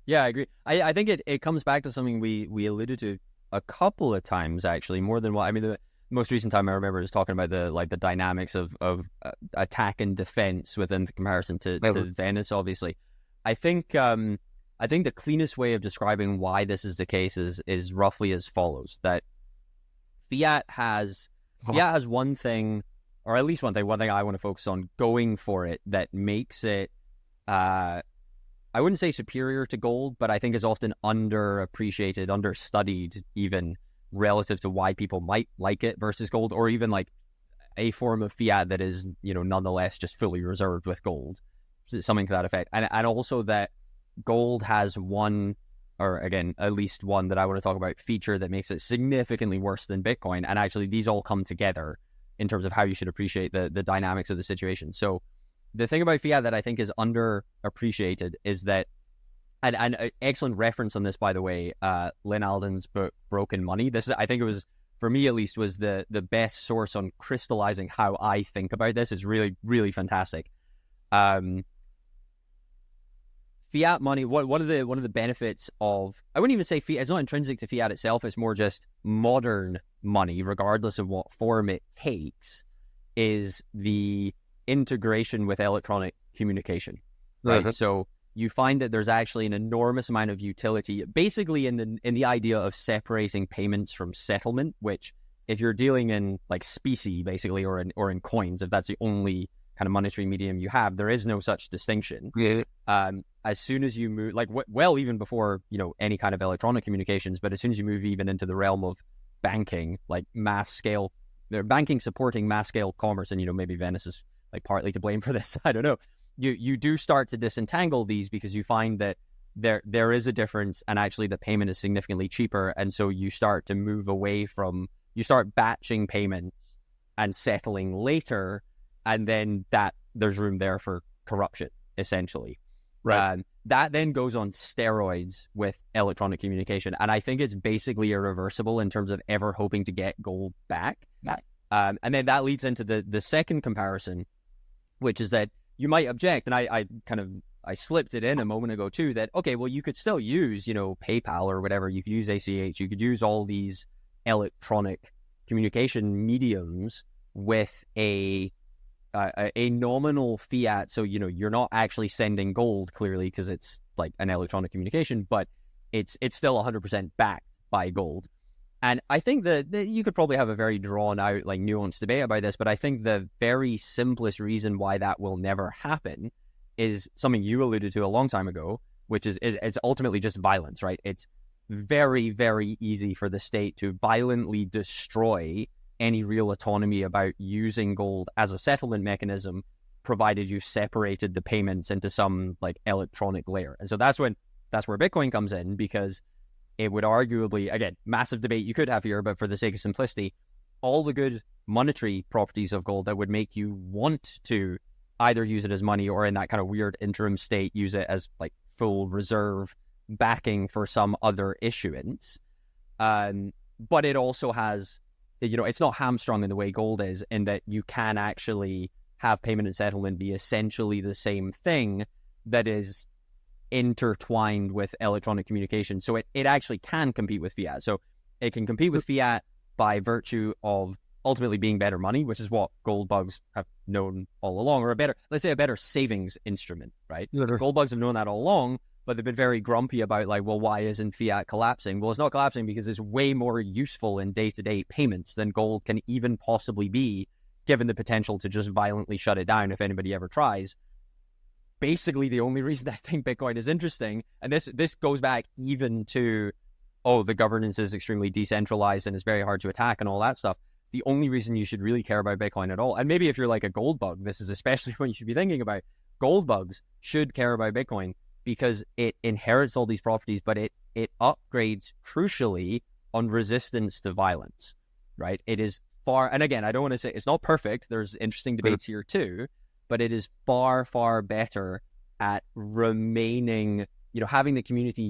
Yeah, I agree. I think it comes back to something we alluded to a couple of times, actually, more than one. I mean, the most recent time I remember is talking about the dynamics of attack and defense within the comparison to Venice, obviously. I think the cleanest way of describing why this is the case is roughly as follows: that fiat has one thing, or at least one thing I want to focus on going for it that makes it I wouldn't say superior to gold, but I think is often underappreciated, understudied even relative to why people might like it versus gold, or even like a form of fiat that is, nonetheless just fully reserved with gold, something to that effect. And also that gold has one, or again, at least one that I want to talk about, feature that makes it significantly worse than Bitcoin. And actually these all come together in terms of how you should appreciate the dynamics of the situation. So the thing about fiat that I think is underappreciated is that, and an excellent reference on this, by the way, Lynn Alden's book, Broken Money. This is, I think it was, for me at least, was the best source on crystallizing how I think about this. It's really, really fantastic. Fiat money, one of the benefits of, I wouldn't even say fiat, it's not intrinsic to fiat itself, it's more just modern money, regardless of what form it takes, is the integration with electronic communication, right? So you find that there's actually an enormous amount of utility, basically in the idea of separating payments from settlement, which if you're dealing in like specie, basically, or in coins, if that's the only kind of monetary medium you have, there is no such distinction. Yeah. As soon as you move, like, even before, any kind of electronic communications, but as soon as you move even into the realm of banking, like mass scale, they're banking supporting mass scale commerce, and, maybe Venice is like partly to blame for this. I don't know. You do start to disentangle these because you find that there is a difference, and actually the payment is significantly cheaper. And so you start to move away from, you start batching payments and settling later. And then that there's room there for corruption, essentially. Right. That then goes on steroids with electronic communication. And I think it's basically irreversible in terms of ever hoping to get gold back. And then that leads into the second comparison, which is that you might object, and I slipped it in a moment ago too, that, okay, well, you could still use, PayPal or whatever, you could use ACH, you could use all these electronic communication mediums with a nominal fiat. So, you're not actually sending gold, clearly, because it's like an electronic communication, but it's still 100% backed by gold. And I think that you could probably have a very drawn out, like, nuanced debate about this, but I think the very simplest reason why that will never happen is something you alluded to a long time ago, which is it's ultimately just violence, right? It's very, very easy for the state to violently destroy any real autonomy about using gold as a settlement mechanism, provided you separated the payments into some like electronic layer. And so that's where Bitcoin comes in, because it would arguably, again, massive debate you could have here, but for the sake of simplicity, all the good monetary properties of gold that would make you want to either use it as money, or in that kind of weird interim state, use it as like full reserve backing for some other issuance. But it also has, it's not hamstrung in the way gold is, in that you can actually have payment and settlement be essentially the same thing, that is intertwined with electronic communication. So it actually can compete with fiat. So it can compete with fiat by virtue of ultimately being better money, which is what gold bugs have known all along, or let's say a better savings instrument, right? Gold bugs have known that all along, but they've been very grumpy about like, well, why isn't fiat collapsing? Well, it's not collapsing because it's way more useful in day-to-day payments than gold can even possibly be, given the potential to just violently shut it down if anybody ever tries. Basically, the only reason I think Bitcoin is interesting, and this goes back even to, the governance is extremely decentralized and it's very hard to attack and all that stuff. The only reason you should really care about Bitcoin at all, and maybe if you're like a gold bug, this is especially what you should be thinking about. Gold bugs should care about Bitcoin because it inherits all these properties, but it upgrades crucially on resistance to violence, right? It is far, and again, I don't want to say it's not perfect. There's interesting debates here too, but it is far, far better at remaining, having the community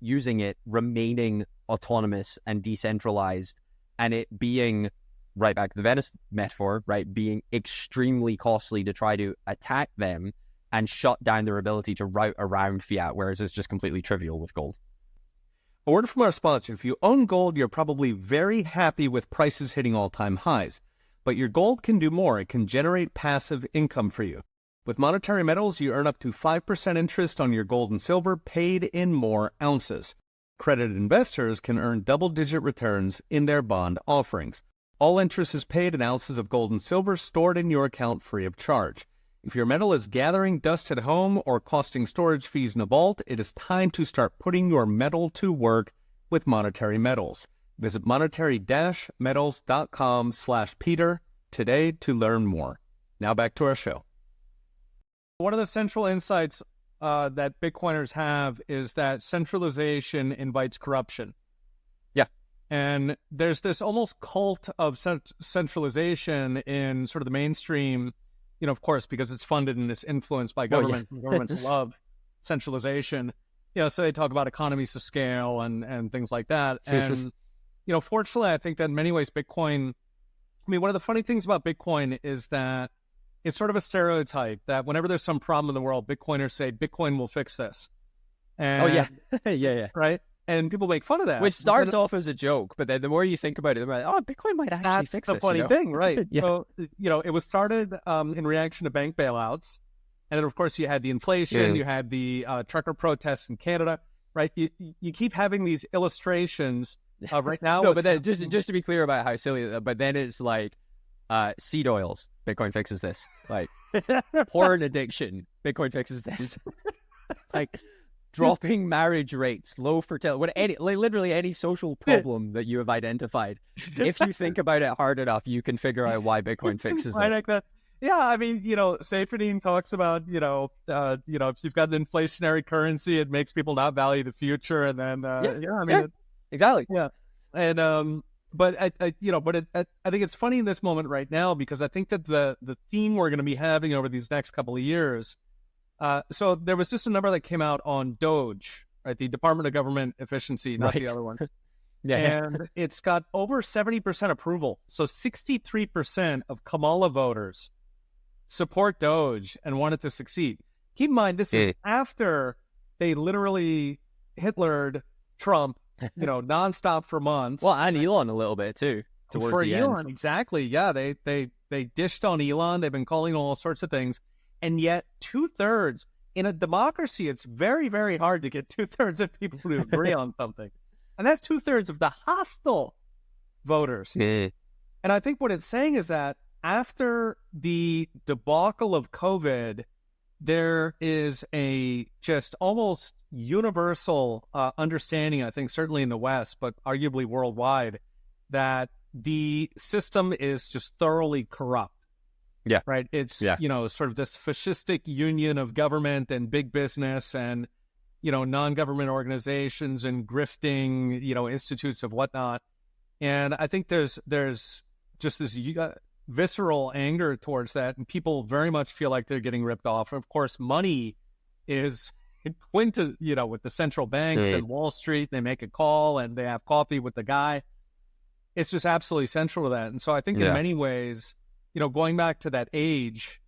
using it, remaining autonomous and decentralized, and it being, right back to the Venice metaphor, right, being extremely costly to try to attack them and shut down their ability to route around fiat, whereas it's just completely trivial with gold. A word from our sponsor. If you own gold, you're probably very happy with prices hitting all-time highs. But your gold can do more. It can generate passive income for you. With Monetary Metals, you earn up to 5% interest on your gold and silver paid in more ounces. Accredited investors can earn double-digit returns in their bond offerings. All interest is paid in ounces of gold and silver stored in your account free of charge. If your metal is gathering dust at home or costing storage fees in a vault, it is time to start putting your metal to work with Monetary Metals. Visit monetary-metals.com/Peter today to learn more. Now back to our show. One of the central insights that Bitcoiners have is that centralization invites corruption. Yeah. And there's this almost cult of centralization in sort of the mainstream, of course, because it's funded and it's influenced by government. Oh, yeah. Governments love centralization. So they talk about economies of scale and things like that. And, fortunately, I think that in many ways, Bitcoin, one of the funny things about Bitcoin is that it's sort of a stereotype that whenever there's some problem in the world, Bitcoiners say, Bitcoin will fix this. And, yeah. Right? And people make fun of that. Which starts off as a joke, but then the more you think about it, they're like, Bitcoin might actually fix this. That's the funny thing, right? Yeah. So, it was started in reaction to bank bailouts. And then, of course, you had the inflation, you had the trucker protests in Canada, right? You keep having these illustrations right now. No, but then just to be clear about how silly, but then it's like seed oils, Bitcoin fixes this. Like porn addiction, Bitcoin fixes this. Like dropping marriage rates, low fertility, literally any social problem that you have identified. If you think about it hard enough, you can figure out why Bitcoin fixes it. Like that. Yeah, Saifedean talks about, if you've got an inflationary currency, it makes people not value the future, and then exactly. Yeah, and but I think it's funny in this moment right now because I think that the theme we're going to be having over these next couple of years. So there was just a number that came out on Doge, right? The Department of Government Efficiency, not the other one. And it's got over 70% approval. So 63% of Kamala voters support Doge and want it to succeed. Keep in mind, this is after they literally Hitlered Trump, nonstop for months. Well, and Elon a little bit too. Towards the Elon, end. exactly. Yeah, they dished on Elon. They've been calling all sorts of things, and yet 2/3 in a democracy, it's very, very hard to get 2/3 of people to agree on something, and that's 2/3 of the hostile voters. Yeah. And I think what it's saying is that after the debacle of COVID, there is a just almost universal understanding, I think, certainly in the West, but arguably worldwide, that the system is just thoroughly corrupt. Yeah. Right? It's, sort of this fascistic union of government and big business and, non-government organizations and grifting, institutes of whatnot. And I think there's just this visceral anger towards that, and people very much feel like they're getting ripped off. Of course, money is with the central banks and Wall Street. They make a call and they have coffee with the guy. It's just absolutely central to that. And so I think in many ways, going back to that age,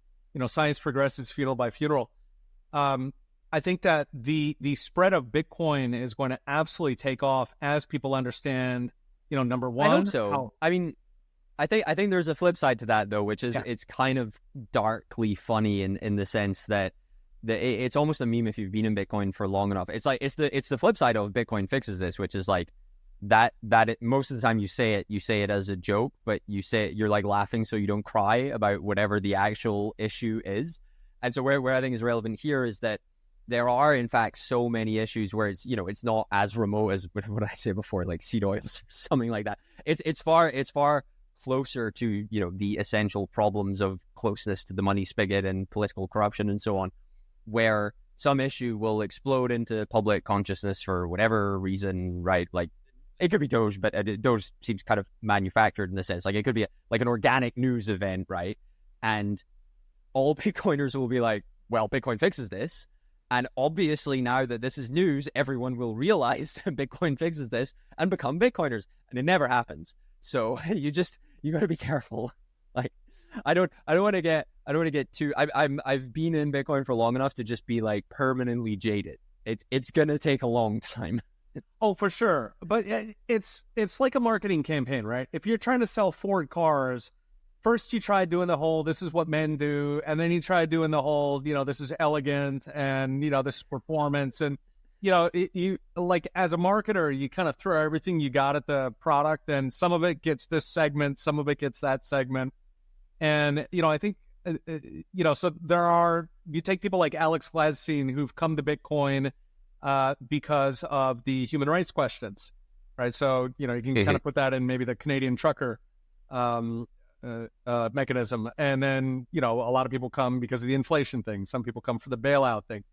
science progresses funeral by funeral. I think that the spread of Bitcoin is going to absolutely take off as people understand, number one. I hope so. I mean, I think there's a flip side to that though, which is it's kind of darkly funny in the sense that it's almost a meme if you've been in Bitcoin for long enough. It's like it's the flip side of Bitcoin fixes this, which is like most of the time you say it as a joke, but you're like laughing so you don't cry about whatever the actual issue is. And so where I think is relevant here is that there are in fact so many issues where it's it's not as remote as what I say before, like seed oils or something like that. It's far closer to the essential problems of closeness to the money spigot and political corruption and so on, where some issue will explode into public consciousness for whatever reason, right? Like it could be Doge, but Doge seems kind of manufactured in the sense, like it could be like an organic news event, right? And all Bitcoiners will be like, well, Bitcoin fixes this. And obviously now that this is news, everyone will realize that Bitcoin fixes this and become Bitcoiners. And it never happens. So you got to be careful. Like, I don't want to get too, I've been in Bitcoin for long enough to just be like permanently jaded. It's going to take a long time. Oh, for sure. But it's like a marketing campaign, right? If you're trying to sell Ford cars, first you try doing the whole, this is what men do. And then you try doing the whole, this is elegant and, this is performance. And, you like as a marketer, you kind of throw everything you got at the product, and some of it gets this segment, some of it gets that segment. And, I think, so you take people like Alex Gladstein who've come to Bitcoin because of the human rights questions, right? So, you can kind of put that in maybe the Canadian trucker mechanism. And then, a lot of people come because of the inflation thing. Some people come for the bailout thing.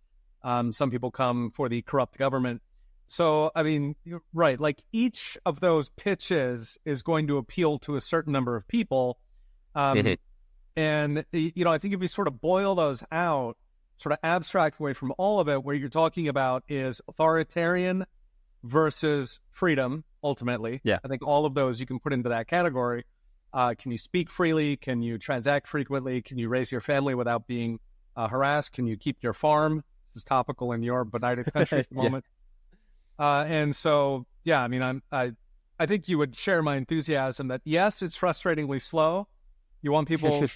Some people come for the corrupt government. So, I mean, you're right. Like each of those pitches is going to appeal to a certain number of people. And, I think if you sort of boil those out, sort of abstract away from all of it, what you're talking about is authoritarian versus freedom, ultimately. Yeah. I think all of those you can put into that category. Can you speak freely? Can you transact frequently? Can you raise your family without being harassed? Can you keep your farm? This is topical in your benighted country at the moment. And so, yeah, I mean, I think you would share my enthusiasm that, yes, it's frustratingly slow. You want people,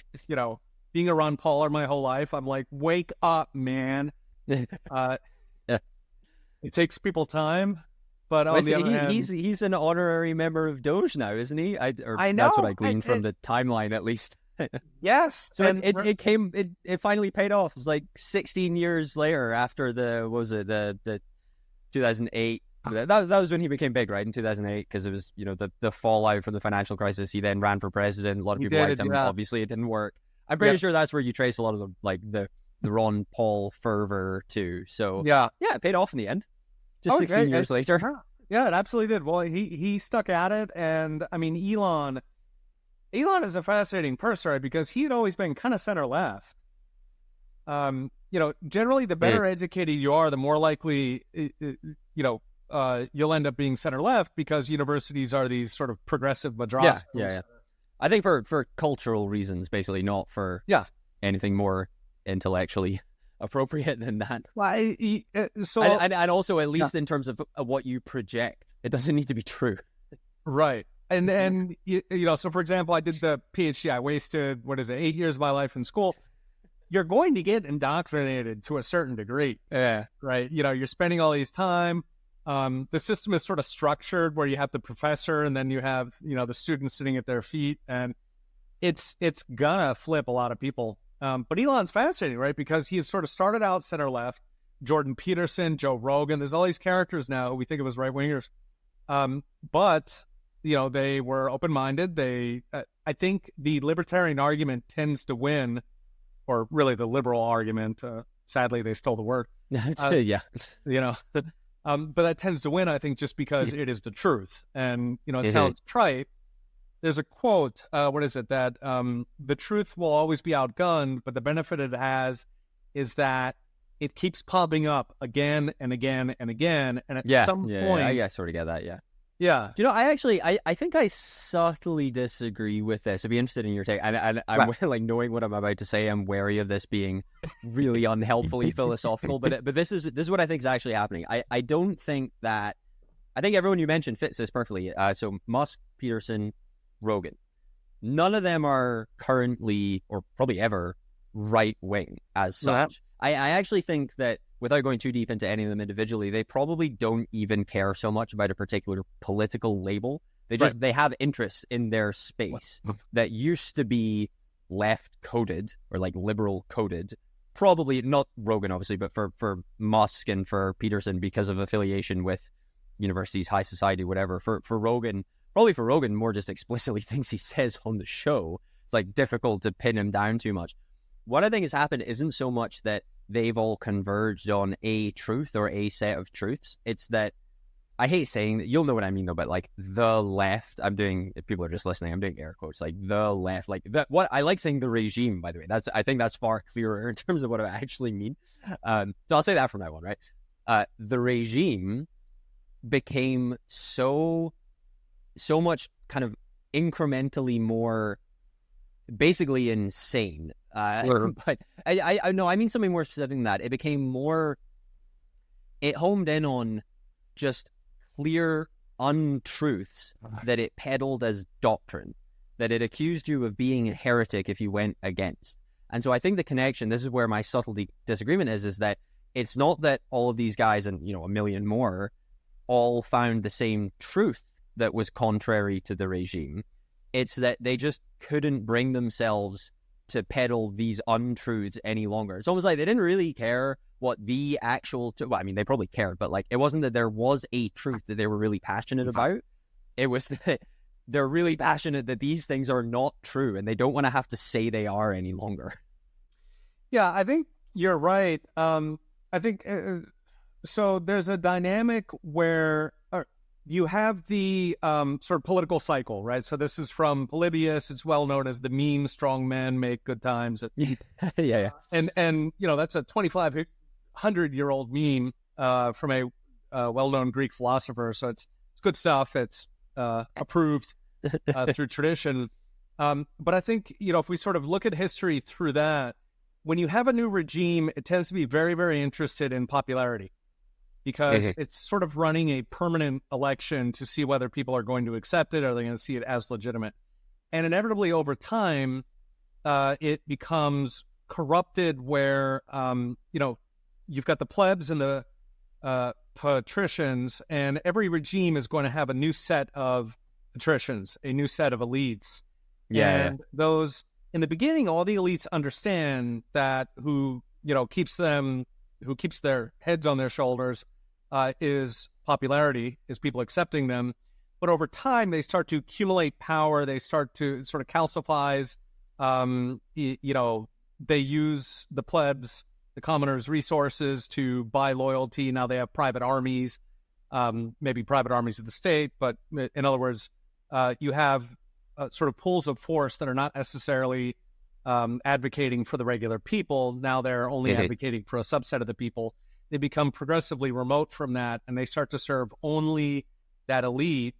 being a Ron Pauler my whole life, I'm like, wake up, man. It takes people time. But on the other hand, he's an honorary member of Doge now, isn't he? I know. That's what I gleaned from the timeline, at least. Yes. So it finally paid off. It was like 16 years later after the 2008. That was when he became big, right? In 2008, because it was, the fallout from the financial crisis. He then ran for president. A lot of people liked him. Obviously, it didn't work. I'm pretty sure that's where you trace a lot of the Ron Paul fervor to. So it paid off in the end. Just 16 years later. Yeah, it absolutely did. Well, he stuck at it, and I mean, Elon is a fascinating person, right? Because he had always been kind of center left. Generally, the better educated you are, the more likely, you'll end up being center left, because universities are these sort of progressive madrasas. Yeah. I think for cultural reasons, basically, not for anything more intellectually appropriate than that. Well, and also, at least in terms of what you project, it doesn't need to be true. Right. And then, so for example, I did the Ph.D. I wasted, 8 years of my life in school. You're going to get indoctrinated to a certain degree. Yeah. Right. You're spending all these time. The system is sort of structured where you have the professor and then you have, the students sitting at their feet, and it's gonna flip a lot of people. But Elon's fascinating, right? Because he has sort of started out center left. Jordan Peterson, Joe Rogan. There's all these characters now who we think of as right wingers. But they were open-minded. I think the libertarian argument tends to win, or really the liberal argument. Sadly, they stole the word. But that tends to win, I think, just because it is the truth. And, it sounds trite. There's a quote, that the truth will always be outgunned, but the benefit it has is that it keeps popping up again and again and again. And at some point, I sort of get that, Yeah. Do you know, I think I subtly disagree with this. I'd be interested in your take. And I'm like, knowing what I'm about to say, I'm wary of this being really unhelpfully philosophical. But this is what I think is actually happening. I don't think that. I think everyone you mentioned fits this perfectly. So Musk, Peterson, Rogan. None of them are currently, or probably ever, right wing as such. I actually think that, without going too deep into any of them individually, they probably don't even care so much about a particular political label. They have interests in their space that used to be left coded or like liberal coded. Probably not Rogan, obviously, but for Musk and for Peterson because of affiliation with universities, high society, whatever. For Rogan, more just explicitly things he says on the show. It's like difficult to pin him down too much. What I think has happened isn't so much that they've all converged on a truth or a set of truths. It's that, I hate saying that, you'll know what I mean though, but like the left, if people are just listening, I'm doing air quotes, like the left, like what I like saying the regime, by the way, I think that's far clearer in terms of what I actually mean. So I'll say that from now on, right? The regime became so much kind of incrementally more basically insane. But I know, I mean something more specific than that. It became more, it homed in on just clear untruths that it peddled as doctrine, that it accused you of being a heretic if you went against. And so I think the connection, this is where my subtle disagreement is that it's not that all of these guys and, a million more all found the same truth that was contrary to the regime. It's that they just couldn't bring themselves to peddle these untruths any longer. It's almost like they didn't really care what the actual, well, I mean, they probably cared, but like, it wasn't that there was a truth that they were really passionate about. It was that they're really passionate that these things are not true and they don't want to have to say they are any longer. Yeah, I think you're right. I think, so there's a dynamic where you have the sort of political cycle, right? So this is from Polybius. It's well known as the meme, strong men make good times. Yeah. And that's a 2,500-year-old meme from a well-known Greek philosopher. So it's good stuff. It's approved through tradition. But I think, if we sort of look at history through that, when you have a new regime, it tends to be very, very interested in popularity, because it's sort of running a permanent election to see whether people are going to accept it, or are they going to see it as legitimate. And inevitably over time, it becomes corrupted where, you've got the plebs and the patricians, and every regime is going to have a new set of patricians, a new set of elites. And those, in the beginning, all the elites understand that who keeps their heads on their shoulders is popularity, is people accepting them. But over time, they start to accumulate power. They start to sort of calcifies. They use the plebs, the commoners' resources to buy loyalty. Now they have private armies, maybe private armies of the state. But in other words, you have sort of pools of force that are not necessarily advocating for the regular people. Now they're only advocating for a subset of the people. They become progressively remote from that, and they start to serve only that elite.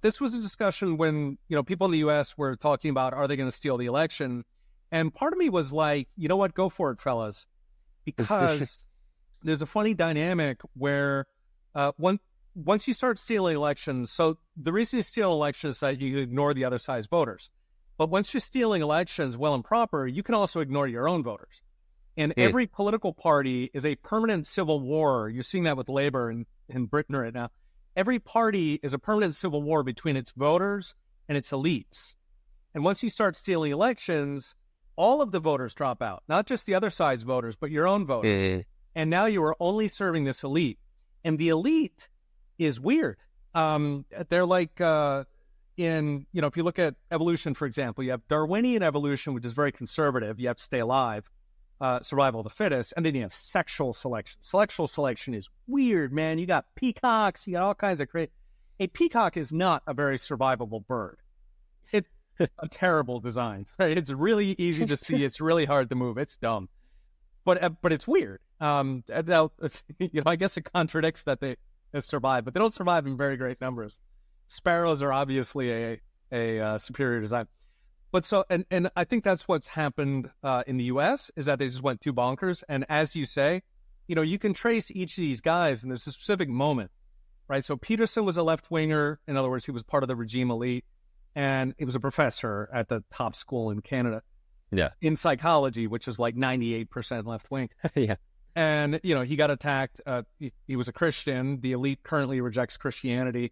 This was a discussion when, people in the U.S. were talking about, are they going to steal the election? And part of me was like, you know what, go for it, fellas. Because there's a funny dynamic where once you start stealing elections, so the reason you steal elections is that you ignore the other side's voters. But once you're stealing elections well and proper, you can also ignore your own voters. And every political party is a permanent civil war. You're seeing that with Labour in Britain right now. Every party is a permanent civil war between its voters and its elites. And once you start stealing elections, all of the voters drop out, not just the other side's voters, but your own voters. And now you are only serving this elite. And the elite is weird. They're like, if you look at evolution, for example, you have Darwinian evolution, which is very conservative. You have to stay alive, survival of the fittest. And then you have sexual selection. Sexual selection is weird, man. You got peacocks, you got all kinds of crazy. A peacock is not a very survivable bird. It's a terrible design. Right? It's really easy to see. It's really hard to move. It's dumb. But it's weird. Now, I guess it contradicts that they survive, but they don't survive in very great numbers. sparrows are obviously a superior design. But so, and I think that's what's happened in the U.S. is that they just went too bonkers. And as you say, you can trace each of these guys, and there's a specific moment, right? So Peterson was a left winger. In other words, he was part of the regime elite, and he was a professor at the top school in Canada. Yeah. In psychology, which is like 98% left wing. Yeah. And, he got attacked. He was a Christian. The elite currently rejects Christianity.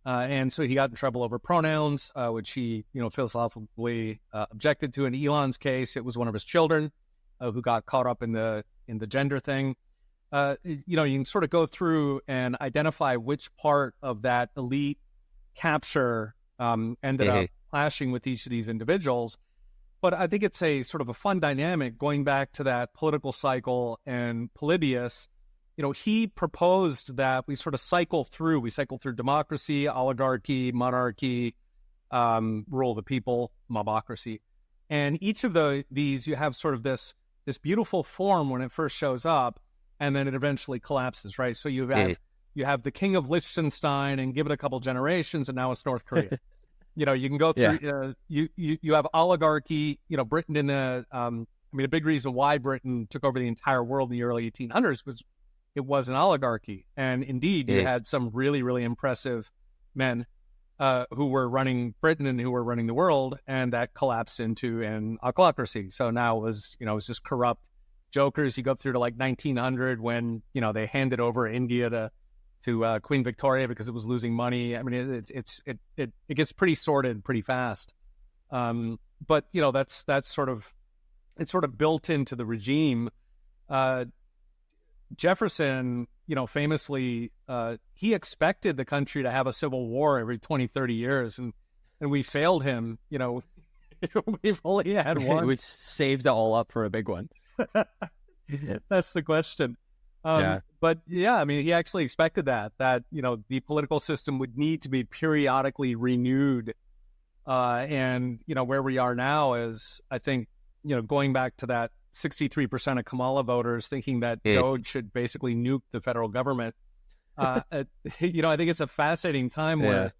And so he got in trouble over pronouns, which he, philosophically objected to. In Elon's case, it was one of his children who got caught up in the gender thing. You can sort of go through and identify which part of that elite capture ended up clashing with each of these individuals. But I think it's a sort of a fun dynamic going back to that political cycle and Polybius. He proposed that we sort of cycle through democracy, oligarchy, monarchy, rule of the people, mobocracy. And each of these, you have sort of this beautiful form when it first shows up, and then it eventually collapses, right? So you have the king of Liechtenstein, and give it a couple generations, and now it's North Korea. You can go through, you have oligarchy, Britain in a big reason why Britain took over the entire world in the early 1800s was it was an oligarchy. And indeed, you had some really, really impressive men who were running Britain and who were running the world, and that collapsed into an autocracy. So now it was just corrupt jokers. You go through to like 1900 when, they handed over India to Queen Victoria because it was losing money. I mean, it gets pretty sordid pretty fast. But that's sort of built into the regime. Jefferson, famously, he expected the country to have a civil war every 20, 30 years, and we failed him. We've only had one. We saved it all up for a big one. That's the question. But yeah, he actually expected that the political system would need to be periodically renewed. And, where we are now is, I think, going back to that 63% of Kamala voters thinking that Doge should basically nuke the federal government. I think it's a fascinating time where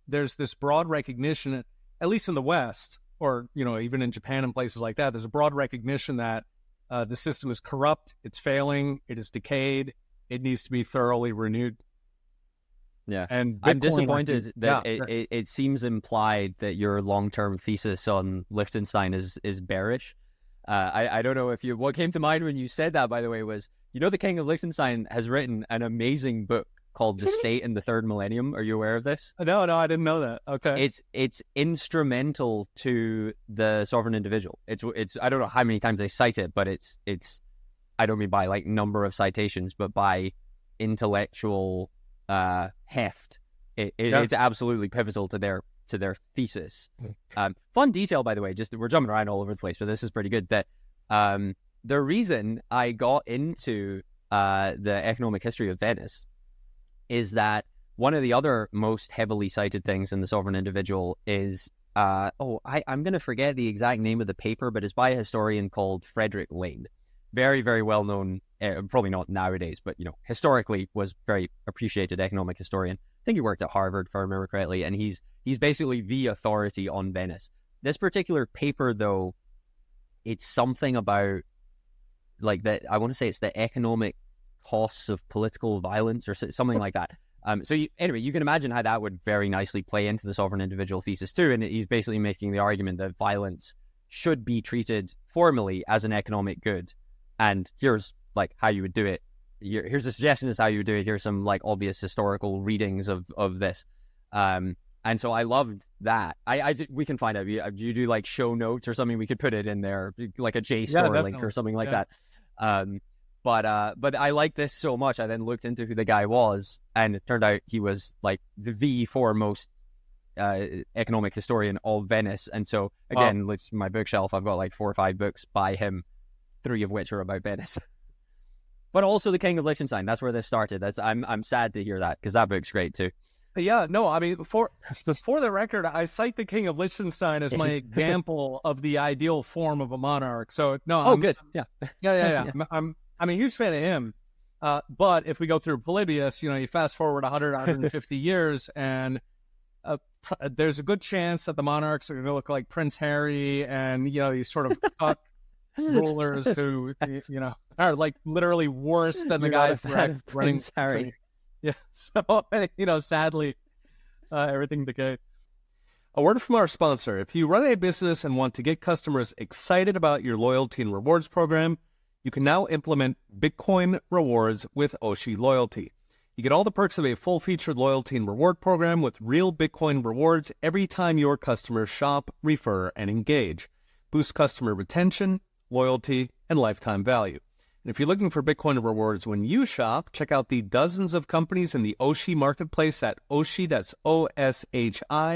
there's this broad recognition, at least in the West, or, even in Japan and places like that, there's a broad recognition that the system is corrupt, it's failing, it is decayed, it needs to be thoroughly renewed. Yeah, and I'm disappointed that it seems implied that your long-term thesis on Liechtenstein is bearish. I don't know if what came to mind when you said that, by the way, was, the King of Liechtenstein has written an amazing book called The State in the Third Millennium. Are you aware of this? No, I didn't know that. Okay. It's instrumental to the sovereign individual. It's I don't know how many times they cite it, but it's I don't mean by like number of citations, but by intellectual heft. It's absolutely pivotal to their thesis. Fun detail, by the way, just we're jumping around all over the place, but this is pretty good, that the reason I got into the economic history of Venice is that one of the other most heavily cited things in the sovereign individual is I'm going to forget the exact name of the paper, but it's by a historian called Frederick Lane. Very, very well known, probably not nowadays, but historically was very appreciated economic historian. I think he worked at Harvard, if I remember correctly, and he's basically the authority on Venice. This particular paper, though, it's something about like that. I want to say it's the economic costs of political violence or something like that. Anyway, you can imagine how that would very nicely play into the sovereign individual thesis too. And he's basically making the argument that violence should be treated formally as an economic good. And here's like how you would do it. Here's a suggestion as how you would do it. Here's some like obvious historical readings of this. And so I loved that. We can find out. Do you do like show notes or something? We could put it in there, like a JSTOR link or something like that. But I like this so much. I then looked into who the guy was, and it turned out he was like the foremost economic historian of Venice. And so again, it's my bookshelf. I've got like 4 or 5 books by him, 3 of which are about Venice. But also the King of Liechtenstein. That's where this started. I'm sad to hear that, because that book's great too. Yeah, no, I mean, for the record, I cite the King of Liechtenstein as my example of the ideal form of a monarch. So no, good. Yeah. I'm a huge fan of him. But if we go through Polybius, you fast forward 100, 150 years, and there's a good chance that the monarchs are going to look like Prince Harry and, these sort of rulers who, are like literally worse than the guys running Prince Harry. Yeah. So, sadly, everything decayed. A word from our sponsor. If you run a business and want to get customers excited about your loyalty and rewards program, you can now implement Bitcoin rewards with Oshi Loyalty. You get all the perks of a full-featured loyalty and reward program with real Bitcoin rewards every time your customers shop, refer, and engage. Boost customer retention, loyalty, and lifetime value. And if you're looking for Bitcoin rewards when you shop, check out the dozens of companies in the Oshi marketplace at Oshi, that's OSHI.tech/shop.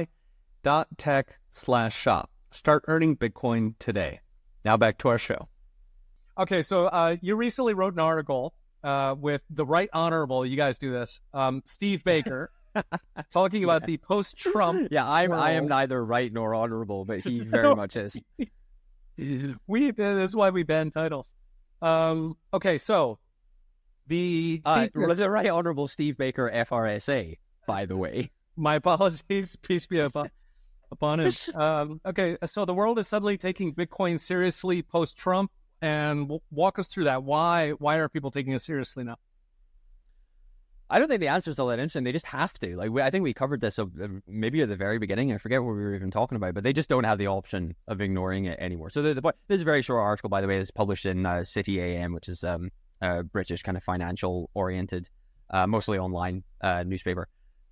Start earning Bitcoin today. Now back to our show. Okay, so you recently wrote an article with the Right Honorable, you guys do this, Steve Baker, talking about the post-Trump. Yeah, I am neither right nor honorable, but he very much is. That's why we ban titles. Okay, so the Right Honorable Steve Baker, FRSA, by the way. My apologies. Peace be upon him. Okay, so the world is suddenly taking Bitcoin seriously post-Trump, and walk us through that. Why are people taking it seriously now? I don't think the answer is all that interesting. They just have to. I think we covered this maybe at the very beginning. I forget what we were even talking about, but they just don't have the option of ignoring it anymore. So this is a very short article, by the way. It's published in City AM, which is a British kind of financial-oriented, mostly online newspaper.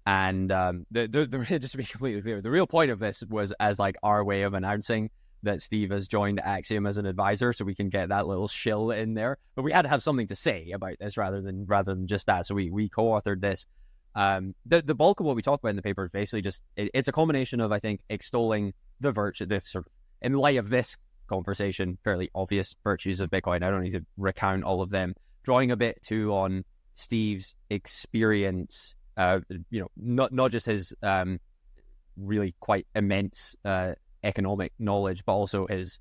And just to be completely clear, the real point of this was as our way of announcing that Steve has joined Axiom as an advisor, so we can get that little shill in there. But we had to have something to say about this rather than just that. So we co-authored this. The bulk of what we talk about in the paper is basically just it's a combination of, I think, extolling the virtue, this sort of, in light of this conversation, fairly obvious virtues of Bitcoin. I don't need to recount all of them. Drawing a bit too on Steve's experience, not just his really quite immense economic knowledge, but also his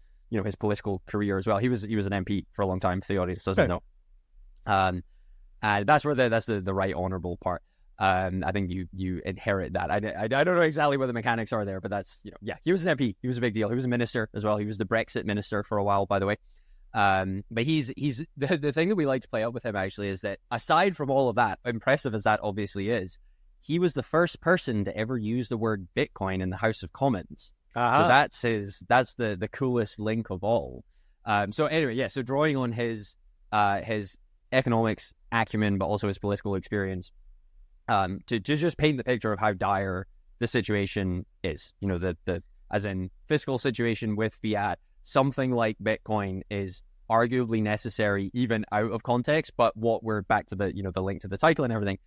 political career as well. He was an MP for a long time, if the audience doesn't know. And that's where that's the right honorable part. I think you inherit that. I don't know exactly what the mechanics are there, but that's he was an MP. He was a big deal. He was a minister as well. He was the Brexit minister for a while, by the way. But he's the thing that we like to play up with him actually is that aside from all of that, impressive as that obviously is, he was the first person to ever use the word Bitcoin in the House of Commons. So that's the coolest link of all. So anyway, so drawing on his economics acumen, but also his political experience, to just paint the picture of how dire the situation is. The as in fiscal situation with fiat, something like Bitcoin is arguably necessary even out of context. But what we're back to the link to the title and everything,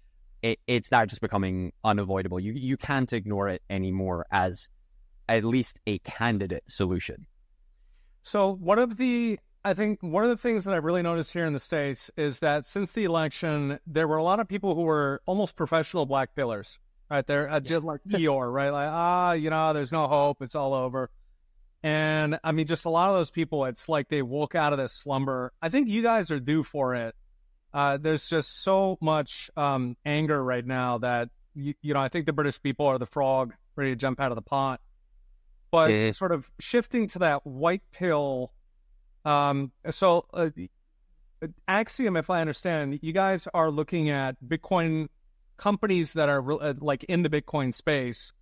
it's now just becoming unavoidable. You can't ignore it anymore as at least a candidate solution. So one of the things that I've really noticed here in the States is that since the election, there were a lot of people who were almost professional black pillars, right? They're just like Eeyore, right? Like, there's no hope. It's all over. And I mean, just a lot of those people, it's like they woke out of this slumber. I think you guys are due for it. There's just so much anger right now that, I think the British people are the frog ready to jump out of the pot. But sort of shifting to that white pill, Axiom, if I understand, you guys are looking at Bitcoin companies that are like in the Bitcoin space.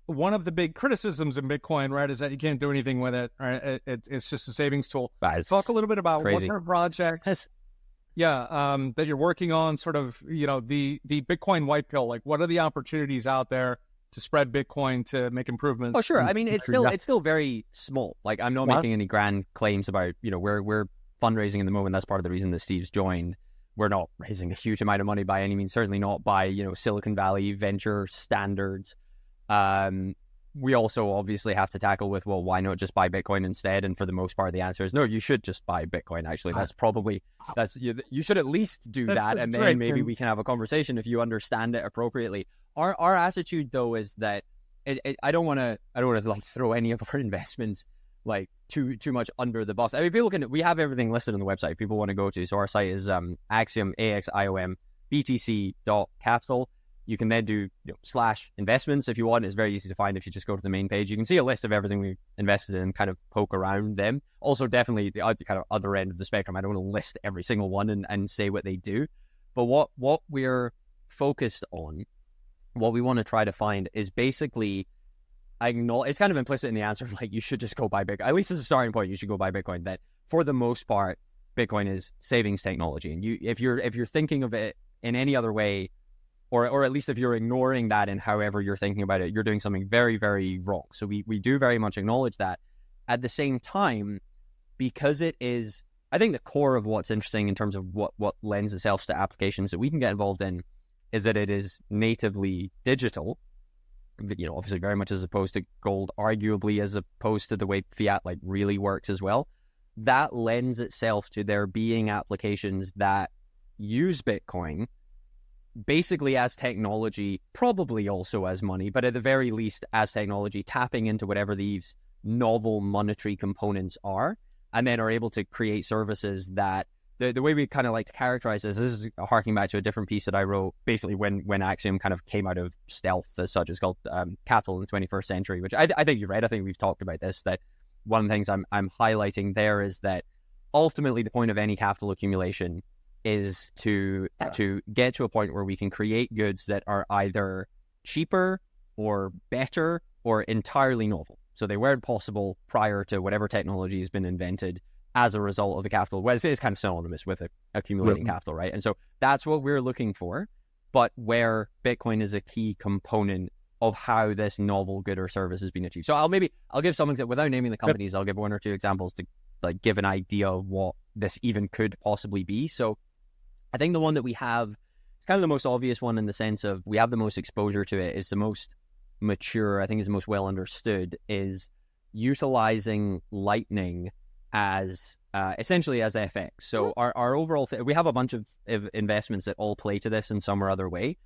One of the big criticisms in Bitcoin, right, is that you can't do anything with it. Right? It's just a savings tool. Talk a little bit about what kind of projects, that you're working on. Sort of, the Bitcoin white pill. Like, what are the opportunities out there to spread Bitcoin to make improvements? Oh, sure. I mean, it's still very small. Like, I'm not making any grand claims about, we're fundraising in the moment. That's part of the reason that Steve's joined. We're not raising a huge amount of money by any means, certainly not by, Silicon Valley venture standards. We also obviously have to tackle with, well, why not just buy Bitcoin instead? And for the most part, the answer is no, you should just buy Bitcoin. Actually, you should at least do that. And then maybe we can have a conversation if you understand it appropriately. Our attitude though is that I don't want to like throw any of our investments like too much under the bus. I mean, we have everything listed on the website if people want to go to. So our site is Axiom, AXIOM, BTC.capital. You can then do /investments if you want. It's very easy to find if you just go to the main page. You can see a list of everything we've invested in and kind of poke around them. Also, definitely the kind of other end of the spectrum. I don't want to list every single one and say what they do. But what we're focused on, what we want to try to find is basically, it's kind of implicit in the answer, like you should just go buy Bitcoin. At least as a starting point, you should go buy Bitcoin. That for the most part, Bitcoin is savings technology. And if you're thinking of it in any other way, or at least if you're ignoring that in however you're thinking about it, you're doing something very, very wrong. So we do very much acknowledge that. At the same time, because it is, I think the core of what's interesting in terms of what lends itself to applications that we can get involved in is that it is natively digital, obviously very much as opposed to gold, arguably as opposed to the way fiat like really works as well. That lends itself to there being applications that use Bitcoin basically as technology, probably also as money, but at the very least as technology, tapping into whatever these novel monetary components are, and then are able to create services that the way we kind of like to characterize this is harking back to a different piece that I wrote basically when Axiom kind of came out of stealth as such. It's called Capital in the 21st Century, which I think you read. I think we've talked about this, that one of the things I'm highlighting there is that ultimately the point of any capital accumulation is to get to a point where we can create goods that are either cheaper or better or entirely novel. So they weren't possible prior to whatever technology has been invented as a result of the capital. Well, it's kind of synonymous with accumulating capital, right? And so that's what we're looking for, but where Bitcoin is a key component of how this novel good or service has been achieved. So I'll give some examples, without naming the companies, I'll give one or two examples to like give an idea of what this even could possibly be. So I think the one that we have, it's kind of the most obvious one in the sense of we have the most exposure to it, is the most mature, I think is the most well understood, is utilizing Lightning as essentially as FX. So our overall, we have a bunch of investments that all play to this in some or other way.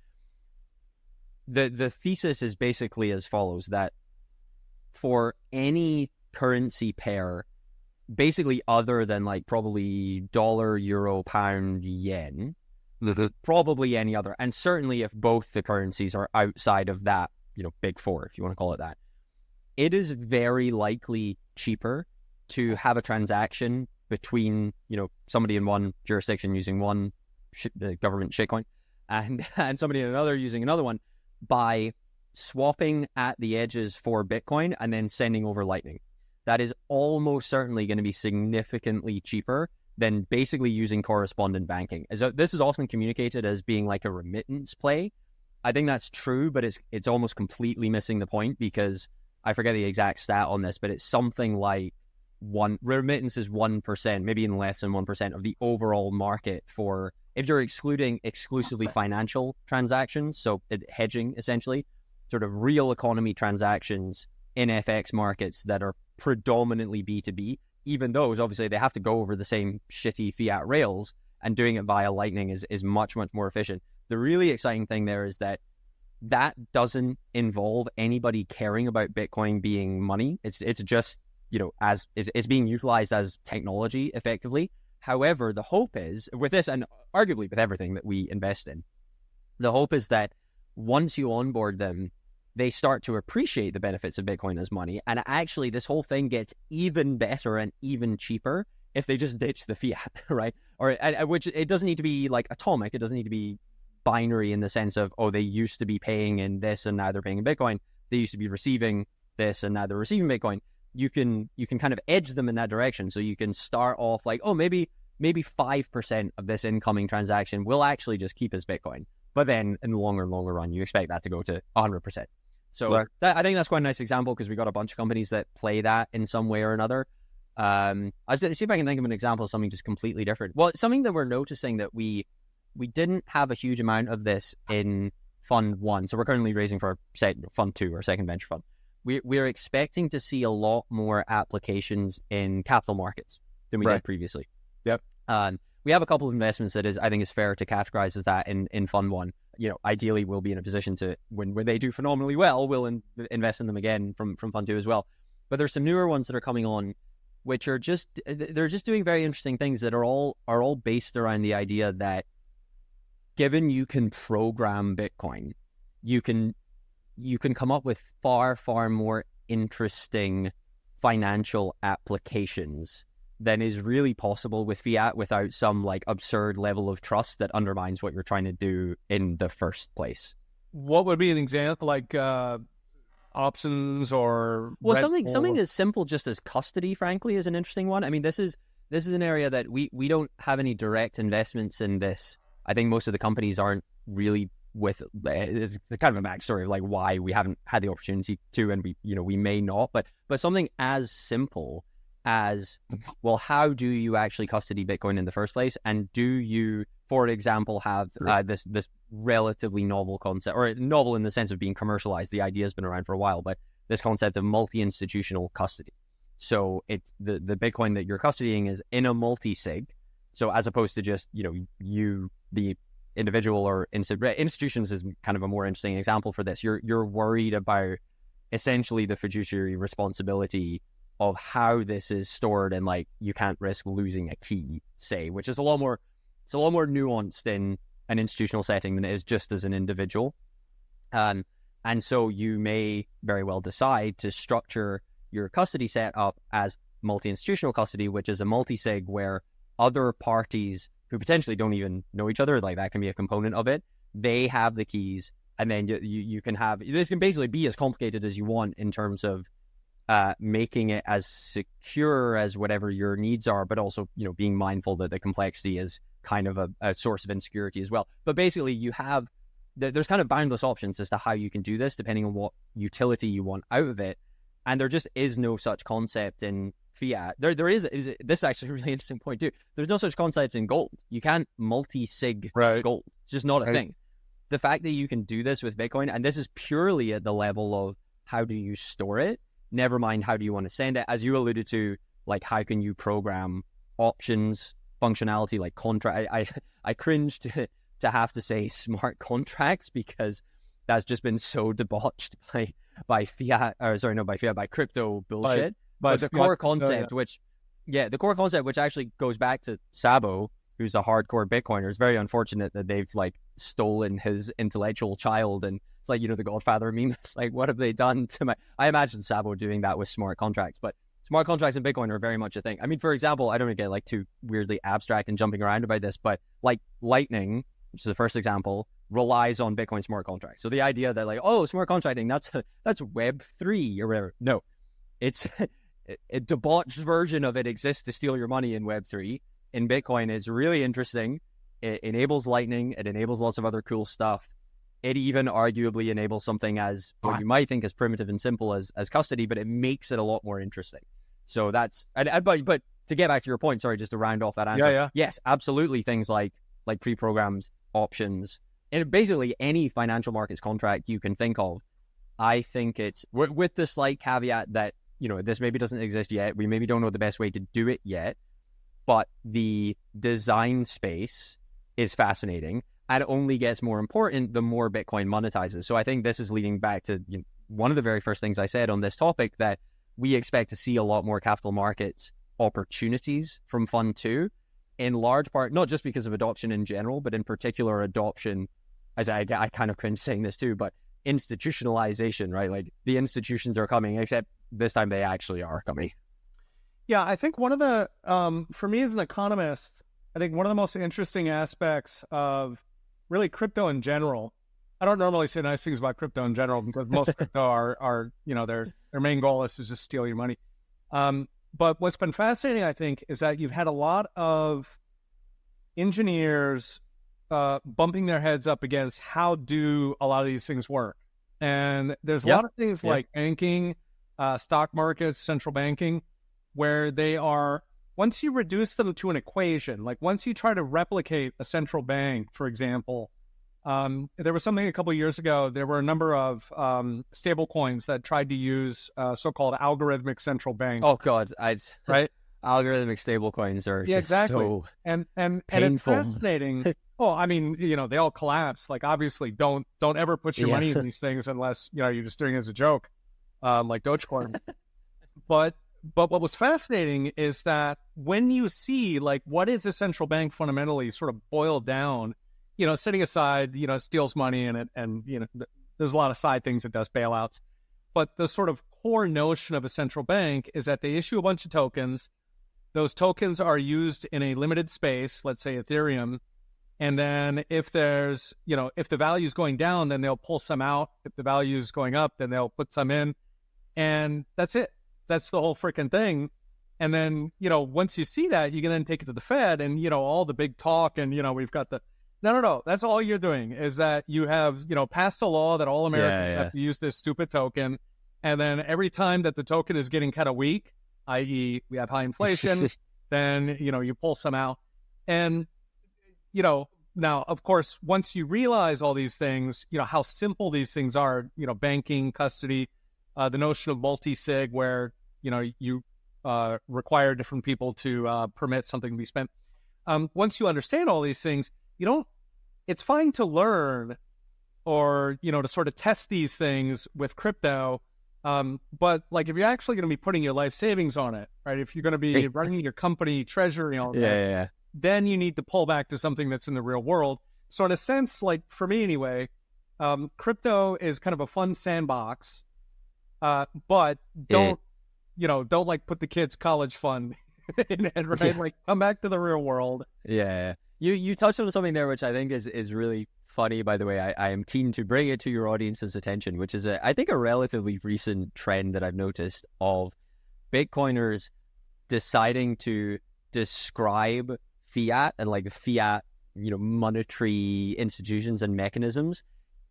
The thesis is basically as follows, that for any currency pair, basically other than like probably dollar, euro, pound, yen, probably any other, and certainly if both the currencies are outside of that, big four, if you want to call it that, it is very likely cheaper to have a transaction between, somebody in one jurisdiction using one the government shitcoin and somebody in another using another one by swapping at the edges for Bitcoin and then sending over Lightning. That is almost certainly going to be significantly cheaper than basically using correspondent banking. This is often communicated as being like a remittance play. I think that's true, but it's almost completely missing the point, because I forget the exact stat on this, but it's something like remittance is 1%, maybe even less than 1% of the overall market for, if you're excluding exclusively financial transactions, so hedging essentially, sort of real economy transactions in FX markets that are predominantly B2B, even those, obviously, they have to go over the same shitty fiat rails, and doing it via Lightning is much, much more efficient. The really exciting thing there is that doesn't involve anybody caring about Bitcoin being money. It's just, as it's being utilized as technology effectively. However, the hope is, with this, and arguably with everything that we invest in, the hope is that once you onboard them, they start to appreciate the benefits of Bitcoin as money. And actually, this whole thing gets even better and even cheaper if they just ditch the fiat, right? Or which it doesn't need to be like atomic. It doesn't need to be binary in the sense of, they used to be paying in this and now they're paying in Bitcoin. They used to be receiving this and now they're receiving Bitcoin. You can kind of edge them in that direction. So you can start off like, maybe 5% of this incoming transaction will actually just keep as Bitcoin. But then in the longer run, you expect that to go to 100%. So I think that's quite a nice example, because we got a bunch of companies that play that in some way or another. I was going to see if I can think of an example of something just completely different. Well, something that we're noticing that we didn't have a huge amount of this in Fund 1. So we're currently raising for Fund 2, our second venture fund. We're expecting to see a lot more applications in capital markets than we did previously. Yep. We have a couple of investments that I think is fair to categorize as that in Fund 1. Ideally we'll be in a position to, when they do phenomenally well, we'll invest in them again from Fund 2 as well. But there's some newer ones that are coming on, which are they're just doing very interesting things that are all based around the idea that given you can program Bitcoin, you can come up with far, far more interesting financial applications than is really possible with fiat without some like absurd level of trust that undermines what you're trying to do in the first place. What would be an example, like options or something as simple just as custody, frankly, is an interesting one. I mean, this is an area that we don't have any direct investments in this. I think most of the companies aren't really with. It's kind of a backstory of like why we haven't had the opportunity to, and we may not. But something as simple as, well, how do you actually custody Bitcoin in the first place? And do you, for example, have this relatively novel concept, or novel in the sense of being commercialized? The idea has been around for a while, but this concept of multi-institutional custody. So it's the Bitcoin that you're custodying is in a multi-sig. So as opposed to just, you, the individual or institutions is kind of a more interesting example for this. You're worried about essentially the fiduciary responsibility of how this is stored, and like you can't risk losing a key, say, which is a lot more nuanced in an institutional setting than it is just as an individual. And so you may very well decide to structure your custody setup as multi-institutional custody, which is a multi-sig where other parties who potentially don't even know each other, like that can be a component of it, they have the keys, and then you can have, this can basically be as complicated as you want in terms of making it as secure as whatever your needs are, but also, being mindful that the complexity is kind of a source of insecurity as well. But basically there's kind of boundless options as to how you can do this depending on what utility you want out of it. And there just is no such concept in fiat. There is this is actually a really interesting point too. There's no such concept in gold. You can't multi-sig gold. It's just not a thing. The fact that you can do this with Bitcoin, and this is purely at the level of how do you store it, never mind how do you want to send it, as you alluded to, like how can you program options, functionality, like contract. I cringe to have to say smart contracts because that's just been so debauched by crypto bullshit. But the core concept, the core concept, which actually goes back to Sabo, who's a hardcore Bitcoiner. It's very unfortunate that they've like stolen his intellectual child, and it's like, the Godfather meme. It's like, what have they done to my? I imagine Sabo doing that with smart contracts, but smart contracts in Bitcoin are very much a thing. I mean, for example, I don't want to get like too weirdly abstract and jumping around about this, but like Lightning, which is the first example, relies on Bitcoin smart contracts. So the idea that like, oh, smart contracting, that's Web3 or whatever. No, it's a debauched version of it exists to steal your money in Web3. In Bitcoin, it's really interesting. It enables Lightning. It enables lots of other cool stuff. It even arguably enables something as what you might think as primitive and simple as custody, but it makes it a lot more interesting. So that's, but to get back to your point, sorry, just to round off that answer. Yes, absolutely. Things like pre-programmed options, and basically any financial markets contract you can think of. I think it's with the slight caveat that, this maybe doesn't exist yet. We maybe don't know the best way to do it yet, but the design space is fascinating and only gets more important the more Bitcoin monetizes. So I think this is leading back to one of the very first things I said on this topic, that we expect to see a lot more capital markets opportunities from Fund 2, in large part, not just because of adoption in general, but in particular adoption, as I kind of cringe saying this too, but institutionalization, right? Like the institutions are coming, except this time they actually are coming. Yeah, I think one of the, for me as an economist, I think one of the most interesting aspects of really crypto in general, I don't normally say nice things about crypto in general because most crypto are their main goal is to just steal your money. But what's been fascinating, I think, is that you've had a lot of engineers bumping their heads up against how do a lot of these things work. And there's a lot of things like banking, stock markets, central banking, where they are, once you reduce them to an equation, like once you try to replicate a central bank, for example, there was something a couple of years ago, there were a number of stable coins that tried to use so-called algorithmic central bank. Oh God, right? Algorithmic stable coins are just exactly. So and painful. It's fascinating. Well, I mean, they all collapse. Like obviously don't ever put your money in these things unless, you're just doing it as a joke, like Dogecoin. But what was fascinating is that when you see like what is a central bank fundamentally sort of boiled down, setting aside, steals money and the there's a lot of side things it does, bailouts. But the sort of core notion of a central bank is that they issue a bunch of tokens. Those tokens are used in a limited space, let's say Ethereum. And then if there's, if the value is going down, then they'll pull some out. If the value is going up, then they'll put some in. And that's it. That's the whole freaking thing. And then, once you see that, you can then take it to the Fed and, all the big talk and, we've got the... No. That's all you're doing is that you have, passed a law that all Americans have to use this stupid token. And then every time that the token is getting kind of weak, i.e. we have high inflation, then, you pull some out. And, now, of course, once you realize all these things, how simple these things are, banking, custody, the notion of multi-sig where, you require different people to permit something to be spent. Once you understand all these things, it's fine to learn or, to sort of test these things with crypto. But like if you're actually going to be putting your life savings on it, right? If you're going to be running your company treasury on that, then you need to pull back to something that's in the real world. So in a sense, like for me anyway, crypto is kind of a fun sandbox, but don't like put the kids' college fund in it, right? Yeah. Like come back to the real world. Yeah. You touched on something there, which I think is really funny, by the way. I am keen to bring it to your audience's attention, which is, I think, a relatively recent trend that I've noticed of Bitcoiners deciding to describe fiat and like fiat, monetary institutions and mechanisms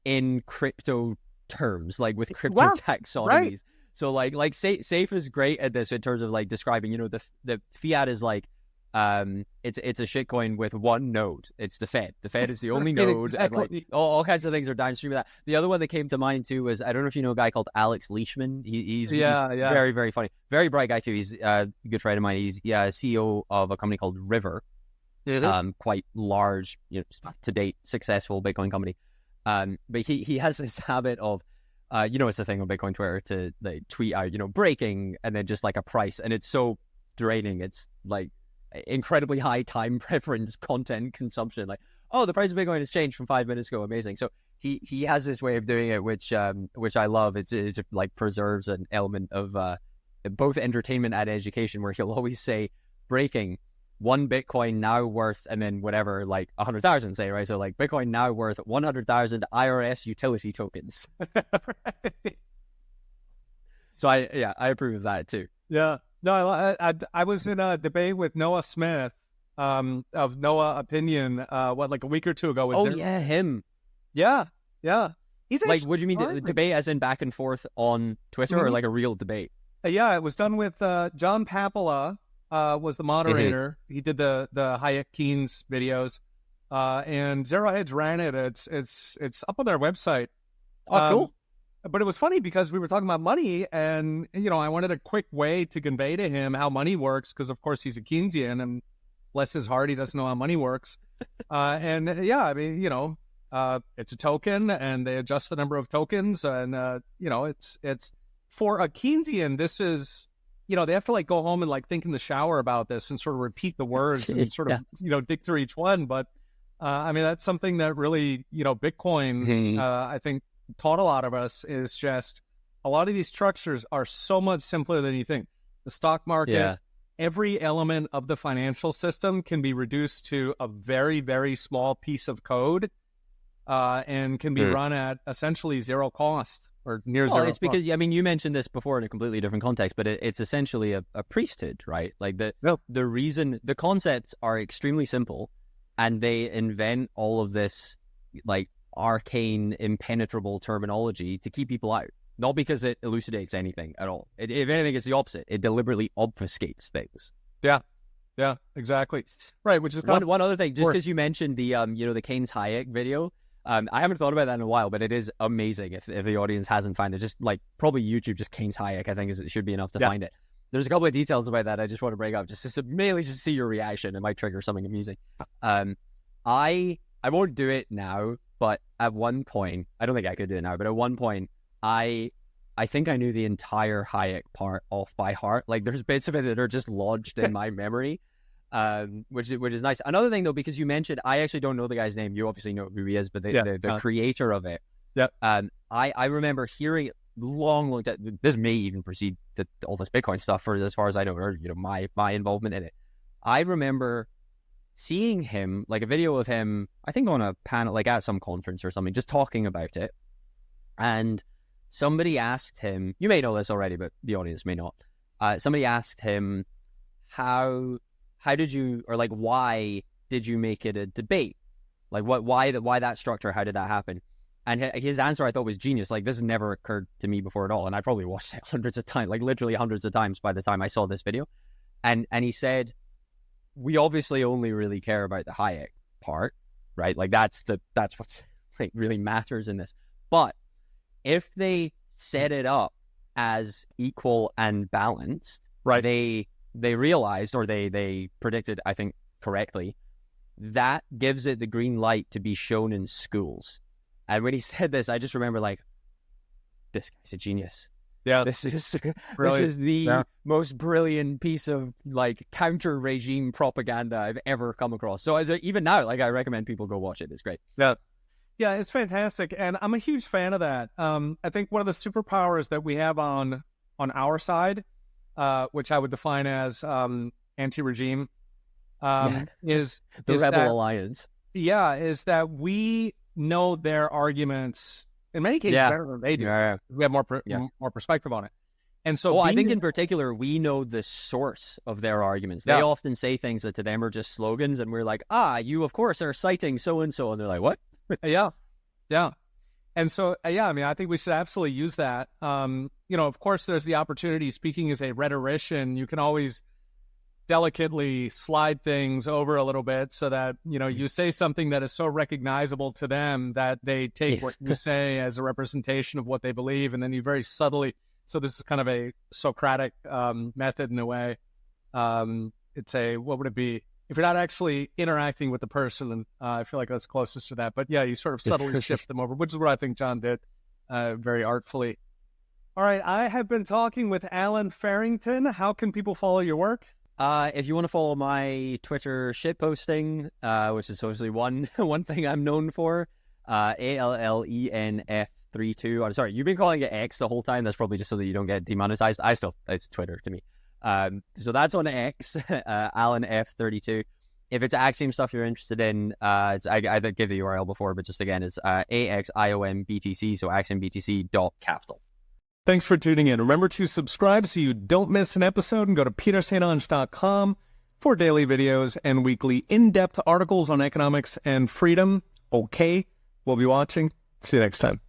in crypto terms, like with crypto taxonomies. Right. So like Safe is great at this in terms of like describing, the fiat is like, it's a shitcoin with one node. It's the Fed. The Fed is the only node. Exactly. And like all kinds of things are downstream of that. The other one that came to mind too was, I don't know if you know a guy called Alex Leishman. He's very, very funny. Very bright guy too. He's a good friend of mine. He's CEO of a company called River. Quite large, to date successful Bitcoin company. But he has this habit of, it's a thing on Bitcoin Twitter to like tweet out, breaking and then just like a price, and it's so draining. It's like incredibly high time preference content consumption. Like, oh, the price of Bitcoin has changed from 5 minutes ago. Amazing. So he has this way of doing it, which I love. It's like preserves an element of both entertainment and education, where he'll always say breaking. 1 Bitcoin now worth, and then whatever, like 100,000, say, right? So like Bitcoin now worth 100,000 IRS utility tokens. So I approve of that too. Yeah. No, I was in a debate with Noah Smith of Noah Opinion, like a week or two ago. Him. Yeah. He's like, what do you mean, the debate as in back and forth on Twitter, or like a real debate? Yeah, it was done with John Papola. Was the moderator. He did the Hayek Keynes videos, and Zero Hedge ran it. It's up on their website. Oh, cool. But it was funny because we were talking about money, and I wanted a quick way to convey to him how money works, because of course he's a Keynesian, and bless his heart, he doesn't know how money works. And yeah, I mean, it's a token, and they adjust the number of tokens, and it's for a Keynesian. This is. They have to like go home and like think in the shower about this and sort of repeat the words and sort of dig through each one. But I mean, that's something that really, Bitcoin, I think taught a lot of us, is just a lot of these structures are so much simpler than you think. The stock market, every element of the financial system can be reduced to a very, very small piece of code and can be run at essentially zero cost. Or near zero. It's because, I mean, you mentioned this before in a completely different context, but it's essentially a priesthood, right? Like the reason, the concepts are extremely simple, and they invent all of this like arcane, impenetrable terminology to keep people out. Not because it elucidates anything at all. If anything, it's the opposite. It deliberately obfuscates things. Yeah, exactly. Right, which is one other thing, just because you mentioned the the Keynes Hayek video. I haven't thought about that in a while, but it is amazing. If the audience hasn't found it, just like probably YouTube, just Keynes Hayek, I think it should be enough to find it. There's a couple of details about that I just want to bring up, mainly just to see your reaction. It might trigger something amusing. I won't do it now, but at one point, I don't think I could do it now, but at one point, I think I knew the entire Hayek part off by heart. Like there's bits of it that are just lodged in my memory. Which is nice. Another thing though, because you mentioned, I actually don't know the guy's name. You obviously know who he is, but the creator of it, Yeah. I remember hearing long time. This may even precede all this Bitcoin stuff, for as far as I know, or my involvement in it. I remember seeing him, like a video of him, I think on a panel, like at some conference or something, just talking about it. And somebody asked him, you may know this already, but the audience may not. Somebody asked him, how did you, or like, why did you make it a debate? Like, why that structure? How did that happen? And his answer, I thought, was genius. Like, this has never occurred to me before at all. And I probably watched it hundreds of times, like literally hundreds of times by the time I saw this video. And he said, we obviously only really care about the Hayek part, right? Like that's what's like really matters in this. But if they set it up as equal and balanced, right, they realized, or they predicted, I think correctly, that gives it the green light to be shown in schools. And when he said this, I just remember like, this guy's a genius. Yeah, this is the most brilliant piece of like counter regime propaganda I've ever come across. So even now, like, I recommend people go watch it. It's great. Yeah, it's fantastic, and I'm a huge fan of that. I think one of the superpowers that we have on our side, which I would define as anti-regime, is the Rebel Alliance. Yeah, is that we know their arguments in many cases better than they do. Yeah. We have more perspective on it. And so I think in particular, we know the source of their arguments. They often say things that to them are just slogans, and we're like, you of course are citing so-and-so, and they're like, what? Yeah. And so, I mean, I think we should absolutely use that. Of course, there's the opportunity, speaking as a rhetorician, you can always delicately slide things over a little bit so that, you say something that is so recognizable to them that they take what you say as a representation of what they believe. And then you very subtly, so this is kind of a Socratic method in a way. It's what would it be? If you're not actually interacting with the person, and I feel like that's closest to that. But yeah, you sort of subtly shift them over, which is what I think John did very artfully. All right, I have been talking with Allen Farrington. How can people follow your work? If you want to follow my Twitter shitposting, which is obviously one thing I'm known for, ALLENF32. I'm sorry, you've been calling it X the whole time. That's probably just so that you don't get demonetized. It's Twitter to me. So that's on X, AllenF32. If it's Axiom stuff you're interested in, I gave the URL before, but just again, it's AXIOMBTC, so AxiomBTC.capital. Thanks for tuning in. Remember to subscribe so you don't miss an episode, and go to petersange.com for daily videos and weekly in-depth articles on economics and freedom. Okay, we'll be watching. See you next time.